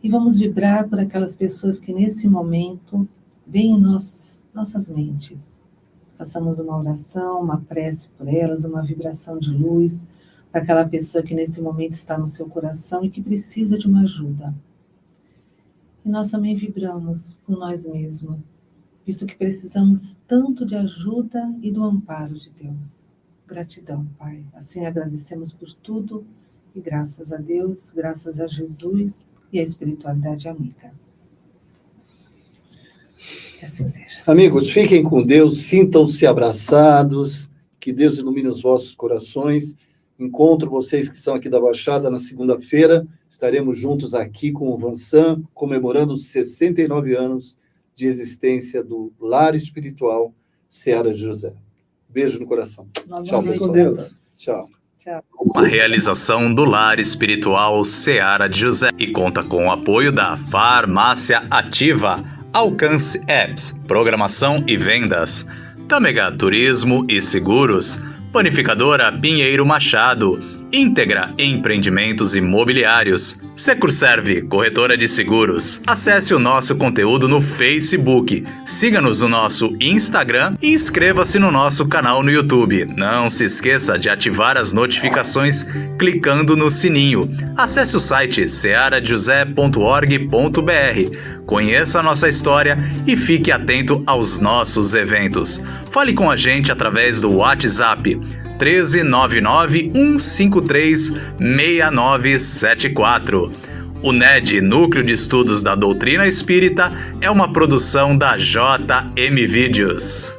S3: E vamos vibrar por aquelas pessoas que nesse momento vêm em nossas mentes. Façamos uma oração, uma prece por elas, uma vibração de luz para aquela pessoa que nesse momento está no seu coração e que precisa de uma ajuda. E nós também vibramos por nós mesmos, visto que precisamos tanto de ajuda e do amparo de Deus. Gratidão, Pai. Assim agradecemos por tudo e graças a Deus, graças a Jesus e a espiritualidade amiga. Que assim seja.
S1: Amigos, fiquem com Deus, sintam-se abraçados, que Deus ilumine os vossos corações. Encontro vocês que são aqui da Baixada na segunda-feira. Estaremos juntos aqui com o Vansan, comemorando os 69 anos de existência do Lar Espiritual Seara de José. Beijo no coração. Tchau, pessoal. Tchau.
S3: Tchau.
S7: Uma realização do Lar Espiritual Seara de José e conta com o apoio da Farmácia Ativa, Alcance Apps, Programação e Vendas, Tâmega Turismo e Seguros, Panificadora Pinheiro Machado, Íntegra Empreendimentos Imobiliários, Securserve, corretora de seguros. Acesse o nosso conteúdo no Facebook, siga-nos no nosso Instagram e inscreva-se no nosso canal no YouTube. Não se esqueça de ativar as notificações clicando no sininho. Acesse o site searajosé.org.br, conheça a nossa história e fique atento aos nossos eventos. Fale com a gente através do WhatsApp 13991536974. O NED, Núcleo de Estudos da Doutrina Espírita, é uma produção da JM Vídeos.